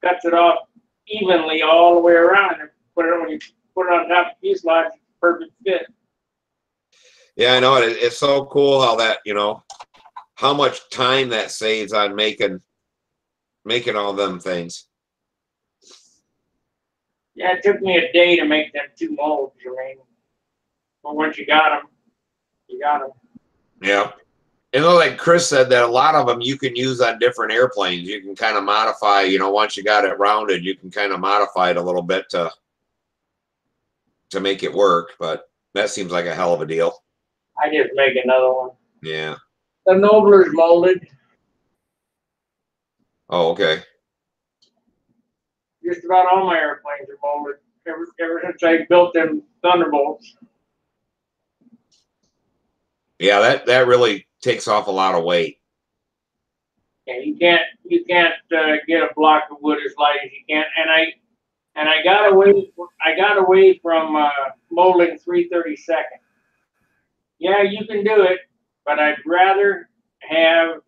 cuts it off evenly all the way around. And when you put it on top of the fuselage, it's a perfect fit. Yeah, I know. It's so cool how that, how much time that saves on making all them things. Yeah, it took me a day to make them 2 molds, but once you got them, you got them. Yeah. And like Chris said, that a lot of them you can use on different airplanes. You can kind of modify, once you got it rounded, you can kind of modify it a little bit to make it work. But that seems like a hell of a deal. I just make another one. Yeah. The Nobler's molded. Oh, okay. Just about all my airplanes are molded ever since I built them Thunderbolts. Yeah, that really takes off a lot of weight. Yeah, you can't get a block of wood as light as you can. And I got away from molding 3/32. Yeah, you can do it, but I'd rather have,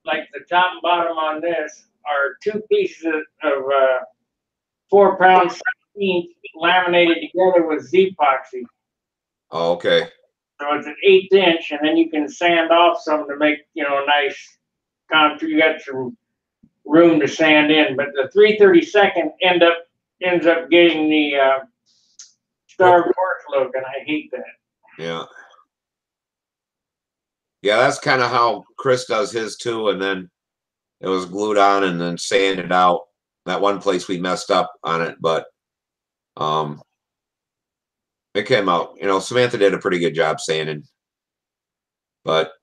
like, the top and bottom on this are 2 pieces of 4-pound 17 laminated together with Z-epoxy. Oh, okay. So it's an 1/8 inch, and then you can sand off some to make, a nice contour. You got some room to sand in, but the 3/32 ends up getting the Star Wars look, and I hate that. Yeah. Yeah, that's kind of how Chris does his too, and then it was glued on and then sanded out. That one place we messed up on it, but it came out. Samantha did a pretty good job sanding, but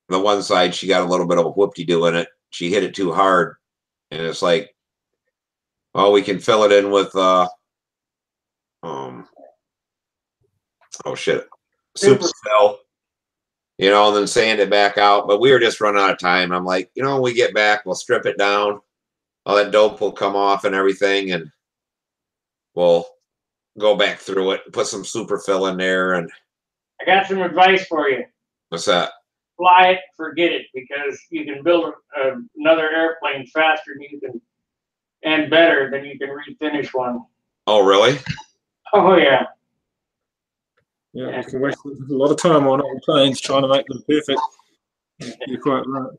the one side she got a little bit of a whoop-de-doo in it. She hit it too hard, and it's like, well, we can fill it in with oh shit, super fill, and then sand it back out. But we were just running out of time. I'm like, when we get back, we'll strip it down. All that dope will come off and everything, and we'll go back through it and put some super fill in there. And I got some advice for you. What's that? Fly it, forget it, because you can build another airplane faster than you can, and better than you can refinish one. Oh, really? Oh, yeah. Yeah, you can waste a lot of time on old planes trying to make them perfect. You're quite right.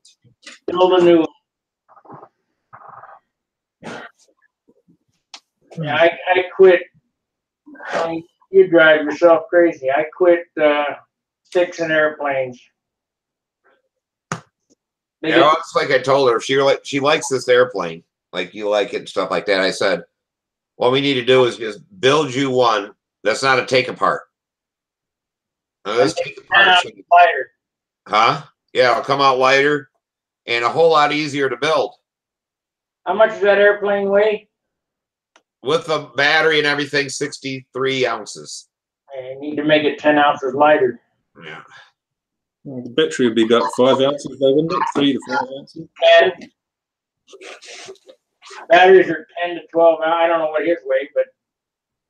Build a new one. Yeah, I quit. You drive yourself crazy. I quit fixing airplanes. Yeah, it's like I told her. She likes this airplane, like you like it and stuff like that. I said, what we need to do is just build you one that's not a take apart. This take apart, lighter. huh? Yeah, it'll come out lighter and a whole lot easier to build. How much does that airplane weigh? With the battery and everything, 63 ounces. I need to make it 10 ounces lighter. Yeah. Well, the battery would be about 5 ounces, though, wouldn't it? 3 to 5 ounces. 10. Batteries are 10 to 12 ounces. I don't know what his weighed, but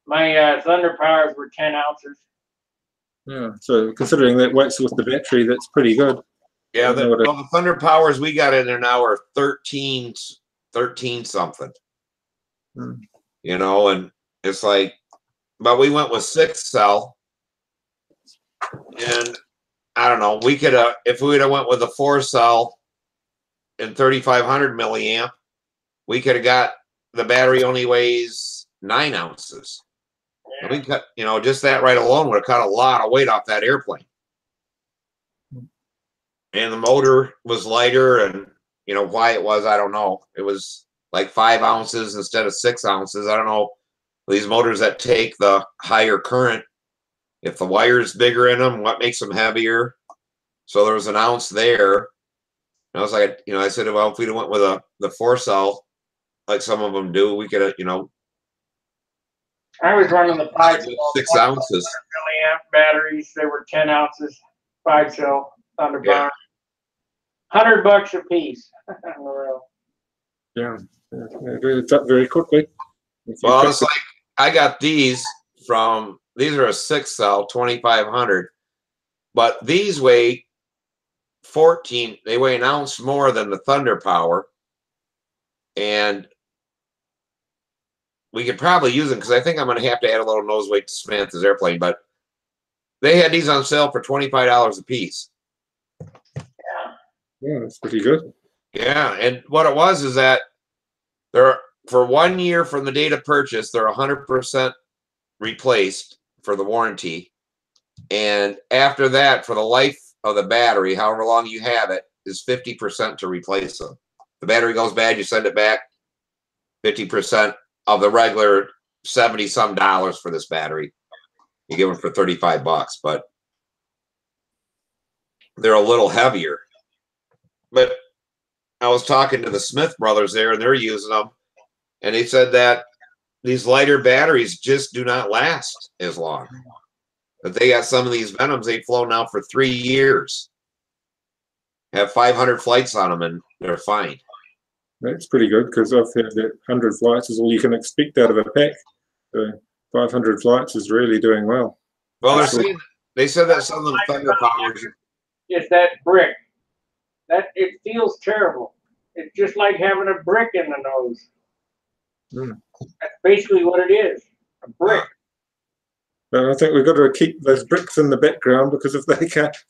my Thunder Powers were 10 ounces. Yeah, so considering that weights with the battery, that's pretty good. Yeah, the Thunder Powers we got in there now are 13 something. Hmm. And it's like, but we went with 6-cell, and I don't know, we could have, if we would have went with a 4-cell and 3,500 milliamp, we could have got, the battery only weighs 9 ounces. Yeah. And we cut, just that right alone would have cut a lot of weight off that airplane. And the motor was lighter, and why it was, I don't know. It was like 5 ounces instead of 6 ounces. I don't know. These motors that take the higher current, if the wire's bigger in them, what makes them heavier? So there was an ounce there. And I was like, I said, well, if we'd have went with the 4-cell, like some of them do, we could have, I was running the 5 6 ounces. milliamp batteries. They were 10 ounces. 5 cell Thunderbar. Yeah. $100 a piece. Yeah, it's up very quickly. Well, it's like I got these from, these are a 6 cell 2500, but these weigh 14. They weigh an ounce more than the Thunder Power, and we could probably use them because I think I'm going to have to add a little nose weight to Samantha's airplane. But they had these on sale for $25 a piece. Yeah, that's pretty good. Yeah, and what it was is that they're, for 1 year from the date of purchase, they're 100% replaced for the warranty, and after that, for the life of the battery, however long you have it, is 50% to replace them. The battery goes bad, you send it back. 50% of the regular $70-some for this battery. You give them for $35, but they're a little heavier. But I was talking to the Smith brothers there, and they're using them, and they said that these lighter batteries just do not last as long. But they got some of these Venoms, they've flown now for 3 years. Have 500 flights on them, and they're fine. That's pretty good because I've heard that 100 flights is all you can expect out of a pack. So 500 flights is really doing well. Well, they said that some of them Thunder Powers. It's that brick. That it feels terrible. It's just like having a brick in the nose. That's basically what it is. A brick. But I think we've got to keep those bricks in the background because if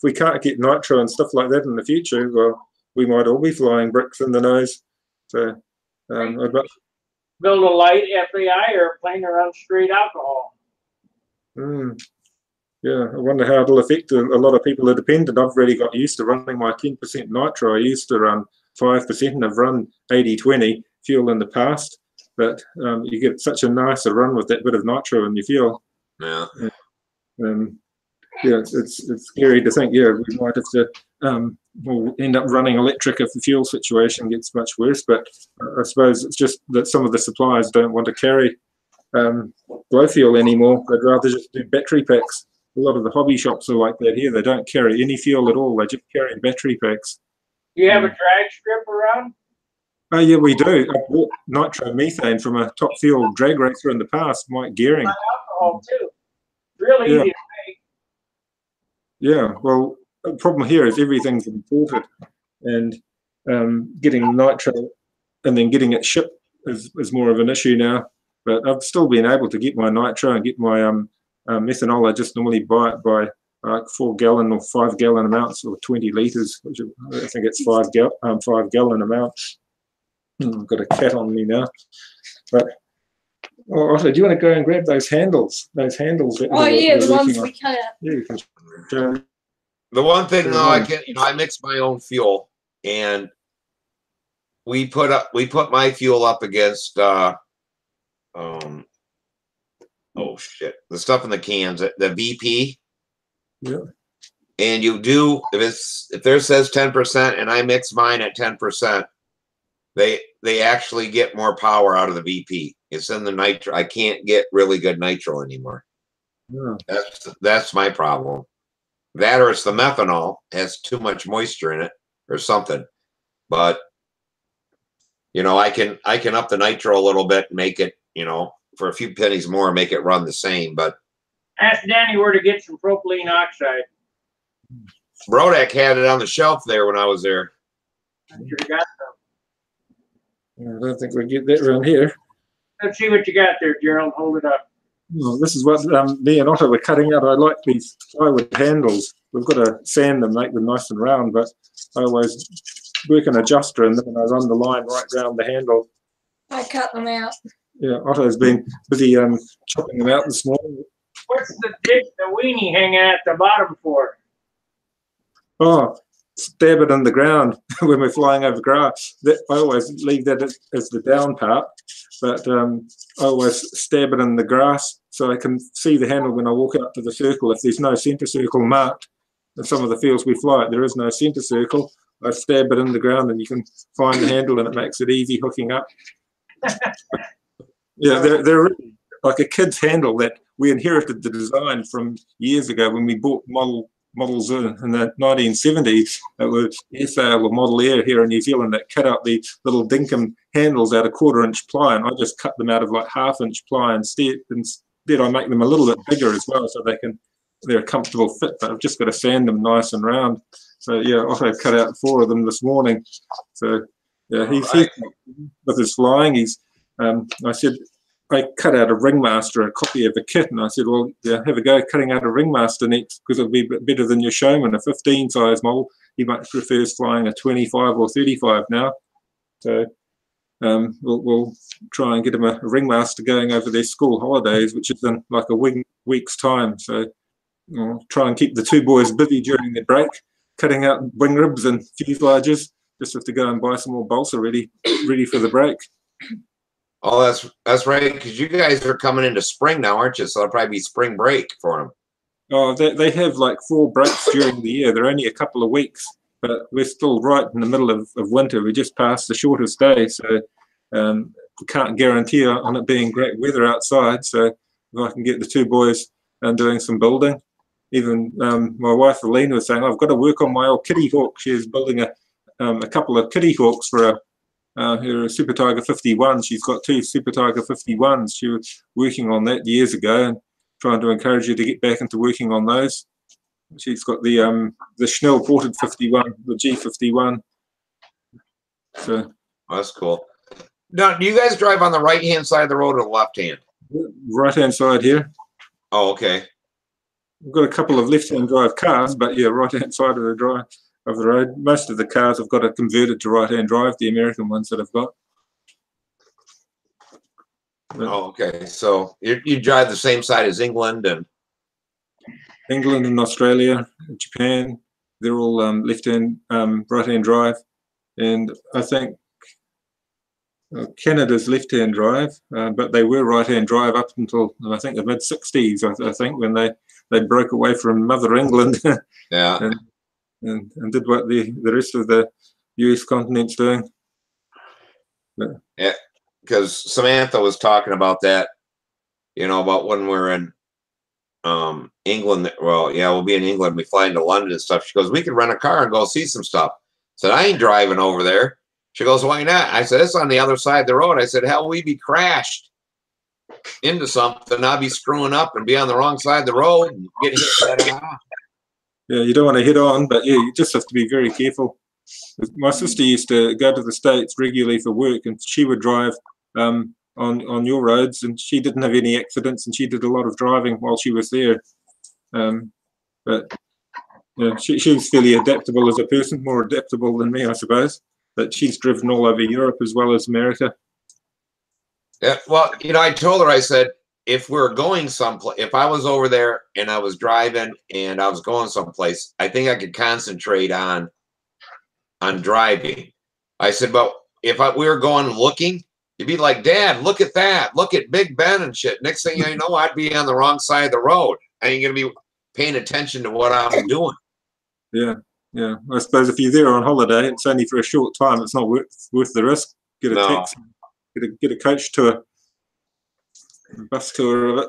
we can't get nitro and stuff like that in the future, well, we might all be flying bricks in the nose. So Build a light FAI airplane that runs straight alcohol. Yeah, I wonder how it'll affect a lot of people that are dependent. I've really got used to running my 10% nitro. I used to run 5% and I've run 80-20 fuel in the past. But you get such a nicer run with that bit of nitro in your fuel. Yeah. Yeah, it's scary to think, yeah, we might have to we'll end up running electric if the fuel situation gets much worse. But I suppose it's just that some of the suppliers don't want to carry blow fuel anymore. They'd rather just do battery packs. A lot of the hobby shops are like that here. They don't carry any fuel at all. They just carry battery packs. Do you have a drag strip around? Oh, yeah, we do. I bought nitromethane from a top fuel drag racer in the past, Mike Gearing. Alcohol, too. Really easy to make. Yeah, well, the problem here is everything's imported, and getting nitro and then getting it shipped is more of an issue now. But I've still been able to get my nitro and get my methanol. I just normally buy it by 4 gallon or 5 gallon amounts or 20 litres, which I think it's 5 gallon amounts. I've got a cat on me now. But Otto, do you want to go and grab those handles? Those handles. Oh yeah, the ones we cut out. Yeah, you can show. The one thing though, I mix my own fuel, and we put my fuel up against the stuff in the cans, the VP. Yeah. And you do, if there says 10% and I mix mine at 10%, they actually get more power out of the VP. It's in the nitro. I can't get really good nitro anymore. Yeah. That's my problem. That or it's the methanol has too much moisture in it or something. But I can up the nitro a little bit and make it, for a few pennies more, make it run the same. But ask Danny where to get some propylene oxide. Brodak had it on the shelf there when I was there. I should have got some. I don't think we get that around here. Let's see what you got there, Gerald. Hold it up. Well, this is what me and Otto were cutting out. I like these plywood handles. We've got to sand them, make them nice and round, but I always work an adjuster and then I run the line right round the handle. I cut them out. Yeah, Otto's been busy chopping them out this morning. What's the weenie hanging at the bottom for? Oh, stab it in the ground when we're flying over grass. I always leave that as the down part, but I always stab it in the grass so I can see the handle when I walk out to the circle. If there's no centre circle marked in some of the fields we fly at, there is no centre circle. I stab it in the ground and you can find the handle and it makes it easy hooking up. Yeah, they're like a kid's handle that we inherited the design from years ago when we bought model models in the 1970s that were airsail or model air here in New Zealand that cut out the little dinkum handles out of 1/4-inch ply, and I just cut them out of like 1/2-inch ply instead. I make them a little bit bigger as well, so they're a comfortable fit. But I've just got to sand them nice and round. So yeah, Otto cut out 4 of them this morning. So yeah, he's with his flying. I said, I cut out a ringmaster, a copy of a kit, and I said, well, yeah, have a go cutting out a ringmaster next, because it'll be a bit better than your Showman, a 15 size model. He much prefers flying a 25 or 35 now. So we'll try and get him a ringmaster going over their school holidays, which is in like a week's time. So we'll try and keep the 2 boys busy during their break, cutting out wing ribs and fuselages. Just have to go and buy some more balsa ready for the break. Oh, that's right, because you guys are coming into spring now, aren't you? So it'll probably be spring break for them. Oh, they have like 4 breaks during the year. They're only a couple of weeks, but we're still right in the middle of winter. We just passed the shortest day, so we can't guarantee on it being great weather outside. So if I can get the 2 boys doing some building. Even my wife, Aline, was saying, I've got to work on my old Kitty Hawk. She's building a couple of Kitty Hawks for her Super Tiger 51. She's got 2 Super Tiger 51s. She was working on that years ago and trying to encourage her to get back into working on those. She's got the Schnell ported 51, the G51. So that's cool. Now, do you guys drive on the right-hand side of the road or the left-hand? Right-hand side here. Oh, okay. We've got a couple of left-hand drive cars, but yeah, right-hand side of the road. Most of the cars have got it converted to right-hand drive, the American ones that I've got. But oh, okay. So you drive the same side as England and Australia, Japan, they're all left-hand, right-hand drive. And I think Canada's left-hand drive, but they were right-hand drive up until, I think, the mid-60s, I think, when they broke away from Mother England. Yeah. And did what the rest of the US continent's doing. But yeah, because Samantha was talking about that, about when we're in England. Well, yeah, we'll be in England. We fly into London and stuff. She goes, we could rent a car and go see some stuff. I said, I ain't driving over there. She goes, why not? I said, it's on the other side of the road. I said, hell, we be crashed into something. I'll be screwing up and be on the wrong side of the road and get hit. Yeah, you don't want to hit on, but yeah, you just have to be very careful. My sister used to go to the States regularly for work, and she would drive on your roads, and she didn't have any accidents, and she did a lot of driving while she was there. But yeah, she's fairly adaptable as a person, more adaptable than me, I suppose. But she's driven all over Europe as well as America. Yeah, well, I told her, I said, if we're going someplace, if I was over there and I was driving and I was going someplace, I think I could concentrate on driving. I said, but if we were going looking, you'd be like, Dad, look at that. Look at Big Ben and shit. Next thing you know, I'd be on the wrong side of the road. I ain't going to be paying attention to what I'm doing. Yeah, yeah. I suppose if you're there on holiday, it's only for a short time. It's not worth the risk. Get a taxi, get a coach tour. Bus tour of it.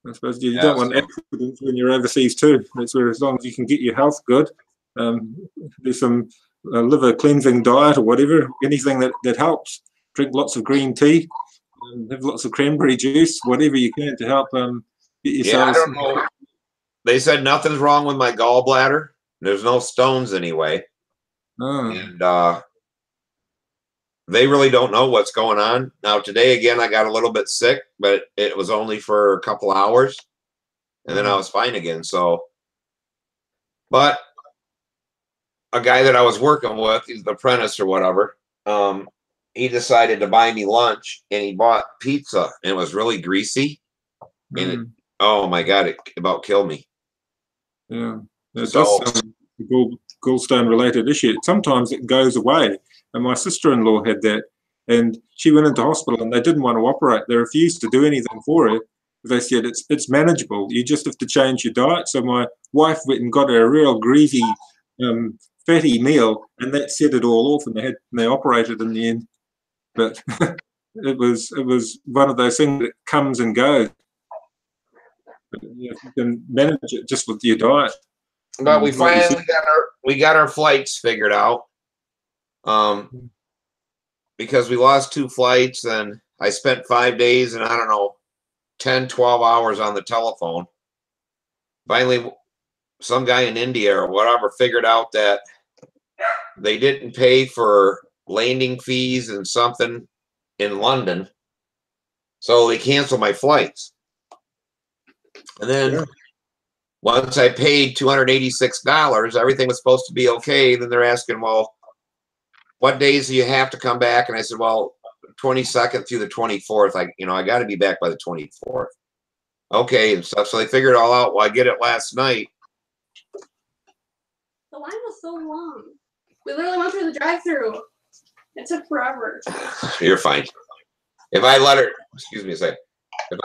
I suppose you don't want accidents when you're overseas too. That's where, as long as you can get your health good, do some liver cleansing diet or whatever, anything that helps. Drink lots of green tea, have lots of cranberry juice, whatever you can to help get yourself. Yeah, I don't know. They said nothing's wrong with my gallbladder. There's no stones anyway. Oh. And they really don't know what's going on. Now, today, again, I got a little bit sick, but it was only for a couple hours. And then I was fine again. So, but a guy that I was working with, he's the apprentice or whatever, he decided to buy me lunch, and he bought pizza, and it was really greasy. And it, oh, my God, it about killed me. Yeah. It does sound a gallstone-related issue. Sometimes it goes away. And my sister-in-law had that, and she went into hospital, and they didn't want to operate. They refused to do anything for her. They said it's manageable. You just have to change your diet. So my wife went and got her a real greasy, fatty meal, and that set it all off. And they operated in the end. But it was one of those things that comes and goes. But, yeah, if you can manage it just with your diet. But we like you finally said, got our flights figured out. Because we lost 2 flights, and I spent 5 days and I don't know, 10, 12 hours on the telephone. Finally, some guy in India or whatever figured out that they didn't pay for landing fees and something in London. So they canceled my flights. And then yeah. once I paid $286, everything was supposed to be okay. Then they're asking, well, what days do you have to come back? And I said, well, 22nd through the 24th. I got to be back by the 24th. Okay, and stuff. So they figured it all out. Well, I get it last night. The line was so long. We literally went through the drive-through. It took forever. You're fine. If I let her, excuse me a second.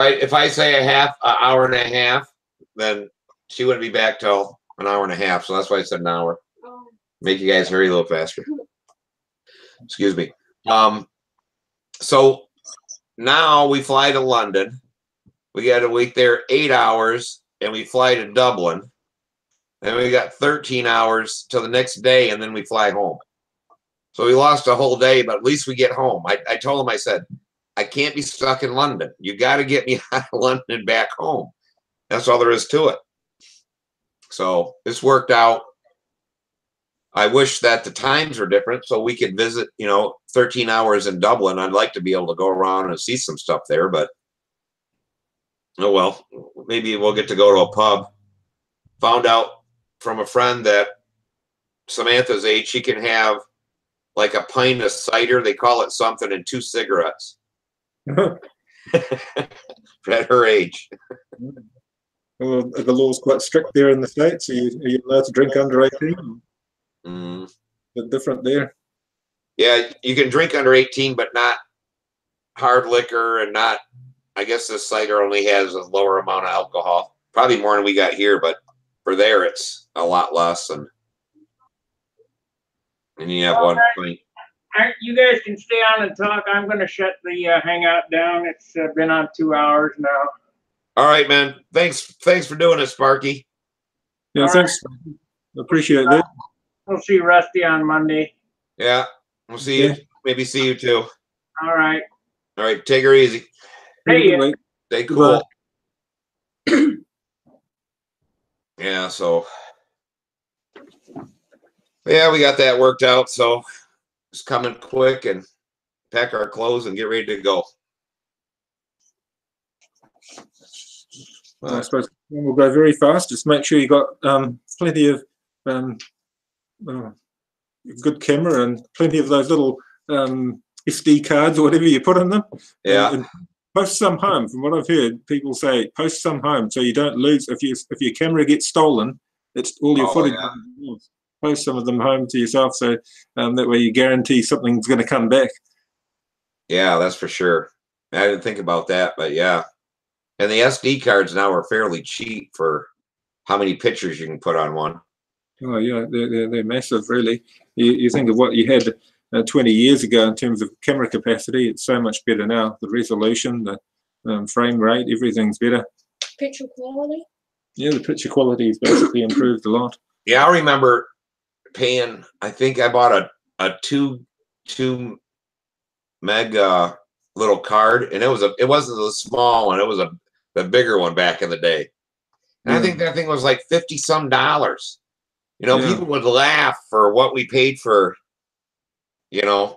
If I say an hour and a half, then she wouldn't be back till an hour and a half. So that's why I said an hour. Oh. Make you guys hurry a little faster. Excuse me. So now we fly to London. We got to wait there 8 hours, and we fly to Dublin. Then we got 13 hours till the next day, and then we fly home. So we lost a whole day, but at least we get home. I told him, I said, I can't be stuck in London. You got to get me out of London and back home. That's all there is to it. So this worked out. I wish that the times were different so we could visit, 13 hours in Dublin. I'd like to be able to go around and see some stuff there, but oh well, maybe we'll get to go to a pub. Found out from a friend that Samantha's age, she can have like a pint of cider. They call it something, and 2 cigarettes. At her age. Well, the law's quite strict there in the States. Are you allowed to drink under 18? Mm. Bit different there. Yeah, you can drink under 18, but not hard liquor, and not, I guess this cider only has a lower amount of alcohol. Probably more than we got here, but for there it's a lot less. And you have one pint. You guys can stay on and talk. I'm going to shut the Hangout down. It's been on 2 hours now. All right, man. Thanks for doing it, Sparky. Yeah, All thanks. right. Appreciate that. We'll see Rusty on Monday. Yeah, we'll see you. Maybe see you too. All right. All right, take her easy. Hey, Stay cool. Yeah, so yeah, we got that worked out. So just coming quick and pack our clothes and get ready to go. I suppose we'll go very fast. Just make sure you got plenty of good camera and plenty of those little SD cards or whatever you put in them. Yeah. And post some home. From what I've heard, people say post some home so you don't lose. If your camera gets stolen, it's all your footage. Yeah. Post some of them home to yourself, so that way you guarantee something's going to come back. Yeah, that's for sure. I didn't think about that, but yeah. And the SD cards now are fairly cheap for how many pictures you can put on one. Oh yeah, they're massive, really. You think of what you had 20 years ago in terms of camera capacity. It's so much better now. The resolution, the frame rate, everything's better. Picture quality? Yeah, the picture quality has basically improved a lot. Yeah, I remember paying, I think I bought a 2 meg little card, and it wasn't a small one, it was the bigger one back in the day. And I think that thing was like $50-some. People would laugh for what we paid for, 2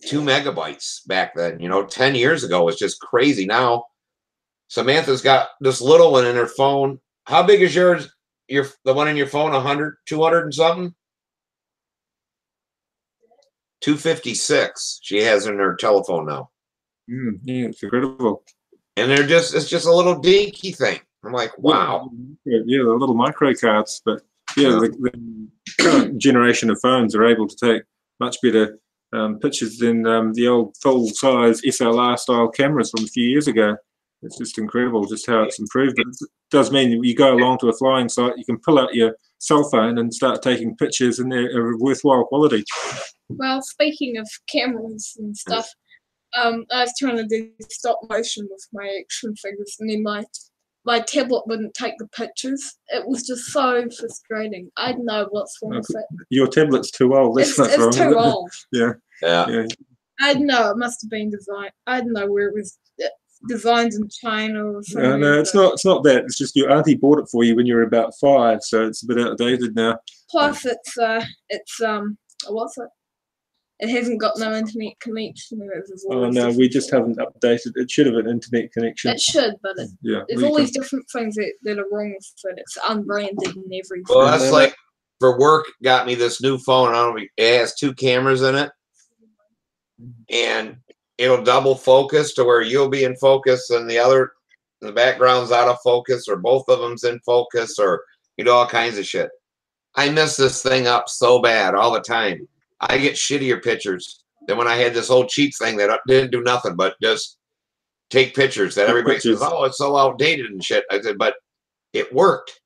megabytes back then. 10 years ago was just crazy. Now Samantha's got this little one in her phone. How big is yours? The one in your phone, 100, 200 and something? 256 she has in her telephone now. Yeah, it's incredible. And it's just a little dinky thing. I'm like, wow. Yeah, the little micro cards, but yeah, the current generation of phones are able to take much better pictures than the old full-size SLR style cameras from a few years ago. It's just incredible just how it's improved. But it does mean you go along to a flying site, you can pull out your cell phone and start taking pictures, and they're worthwhile quality. Well, speaking of cameras and stuff, I was trying to do stop motion with my action figures, and then my my tablet wouldn't take the pictures. It was just so frustrating. I don't know what's wrong with it. Your tablet's too old. That's what's wrong It's with too it. old. Yeah. Yeah. I don't know. It must have been designed. I don't know where it was designed in China or something. No, it's not. It's not that. It's just your auntie bought it for you when you were about 5, so it's a bit outdated now. Plus, it's what's it? It hasn't got no internet connection. Oh no, we just haven't updated. It should have an internet connection. It should, but Yeah, there's all these different things that are wrong with it. It's unbranded and everything. Well, that's like for work. Got me this new phone. I don't know. It has 2 cameras in it, and it'll double focus to where you'll be in focus and the background's out of focus, or both of them's in focus, or all kinds of shit. I mess this thing up so bad all the time. I get shittier pictures than when I had this old cheap thing that didn't do nothing but just take pictures that everybody says, oh, it's so outdated and shit. I said, but it worked.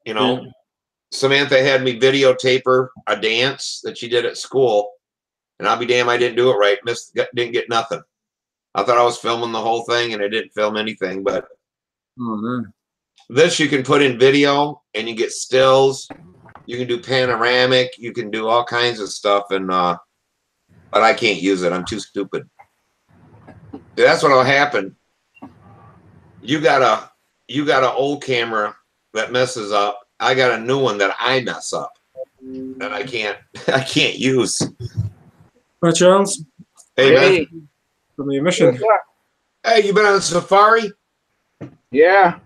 Yeah. Samantha had me videotape her a dance that she did at school, and I'll be damned I didn't do it right. Didn't get nothing. I thought I was filming the whole thing, and I didn't film anything. But this you can put in video, and you get stills. You can do panoramic. You can do all kinds of stuff, and but I can't use it. I'm too stupid. That's what'll happen. You got an old camera that messes up. I got a new one that I mess up, that I can't use. Hi, Charles. Hey, man. From your mission. Hey, you been on safari? Yeah.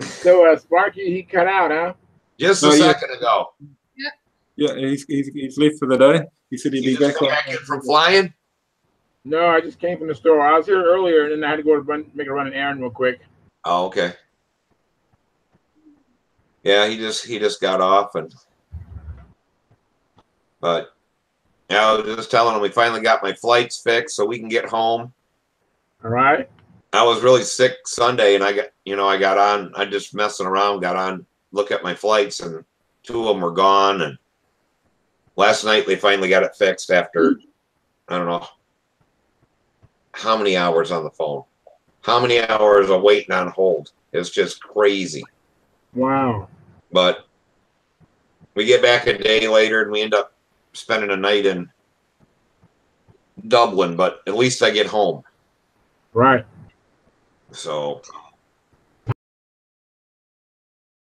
So Sparky, he cut out, huh? Just a second ago. Yeah, he's left for the day. He said he'd be back. Back in from flying? No, I just came from the store. I was here earlier, and then I had to go make a run an errand real quick. Oh, okay. Yeah, he just got off, but yeah, I was just telling him we finally got my flights fixed so we can get home. All right. I was really sick Sunday, and I got on. I just messing around, got on, look at my flights, and 2 of them were gone. And last night they finally got it fixed after I don't know how many hours on the phone, how many hours of waiting on hold. It's just crazy. Wow. But we get back a day later, and we end up spending a night in Dublin. But at least I get home. Right. So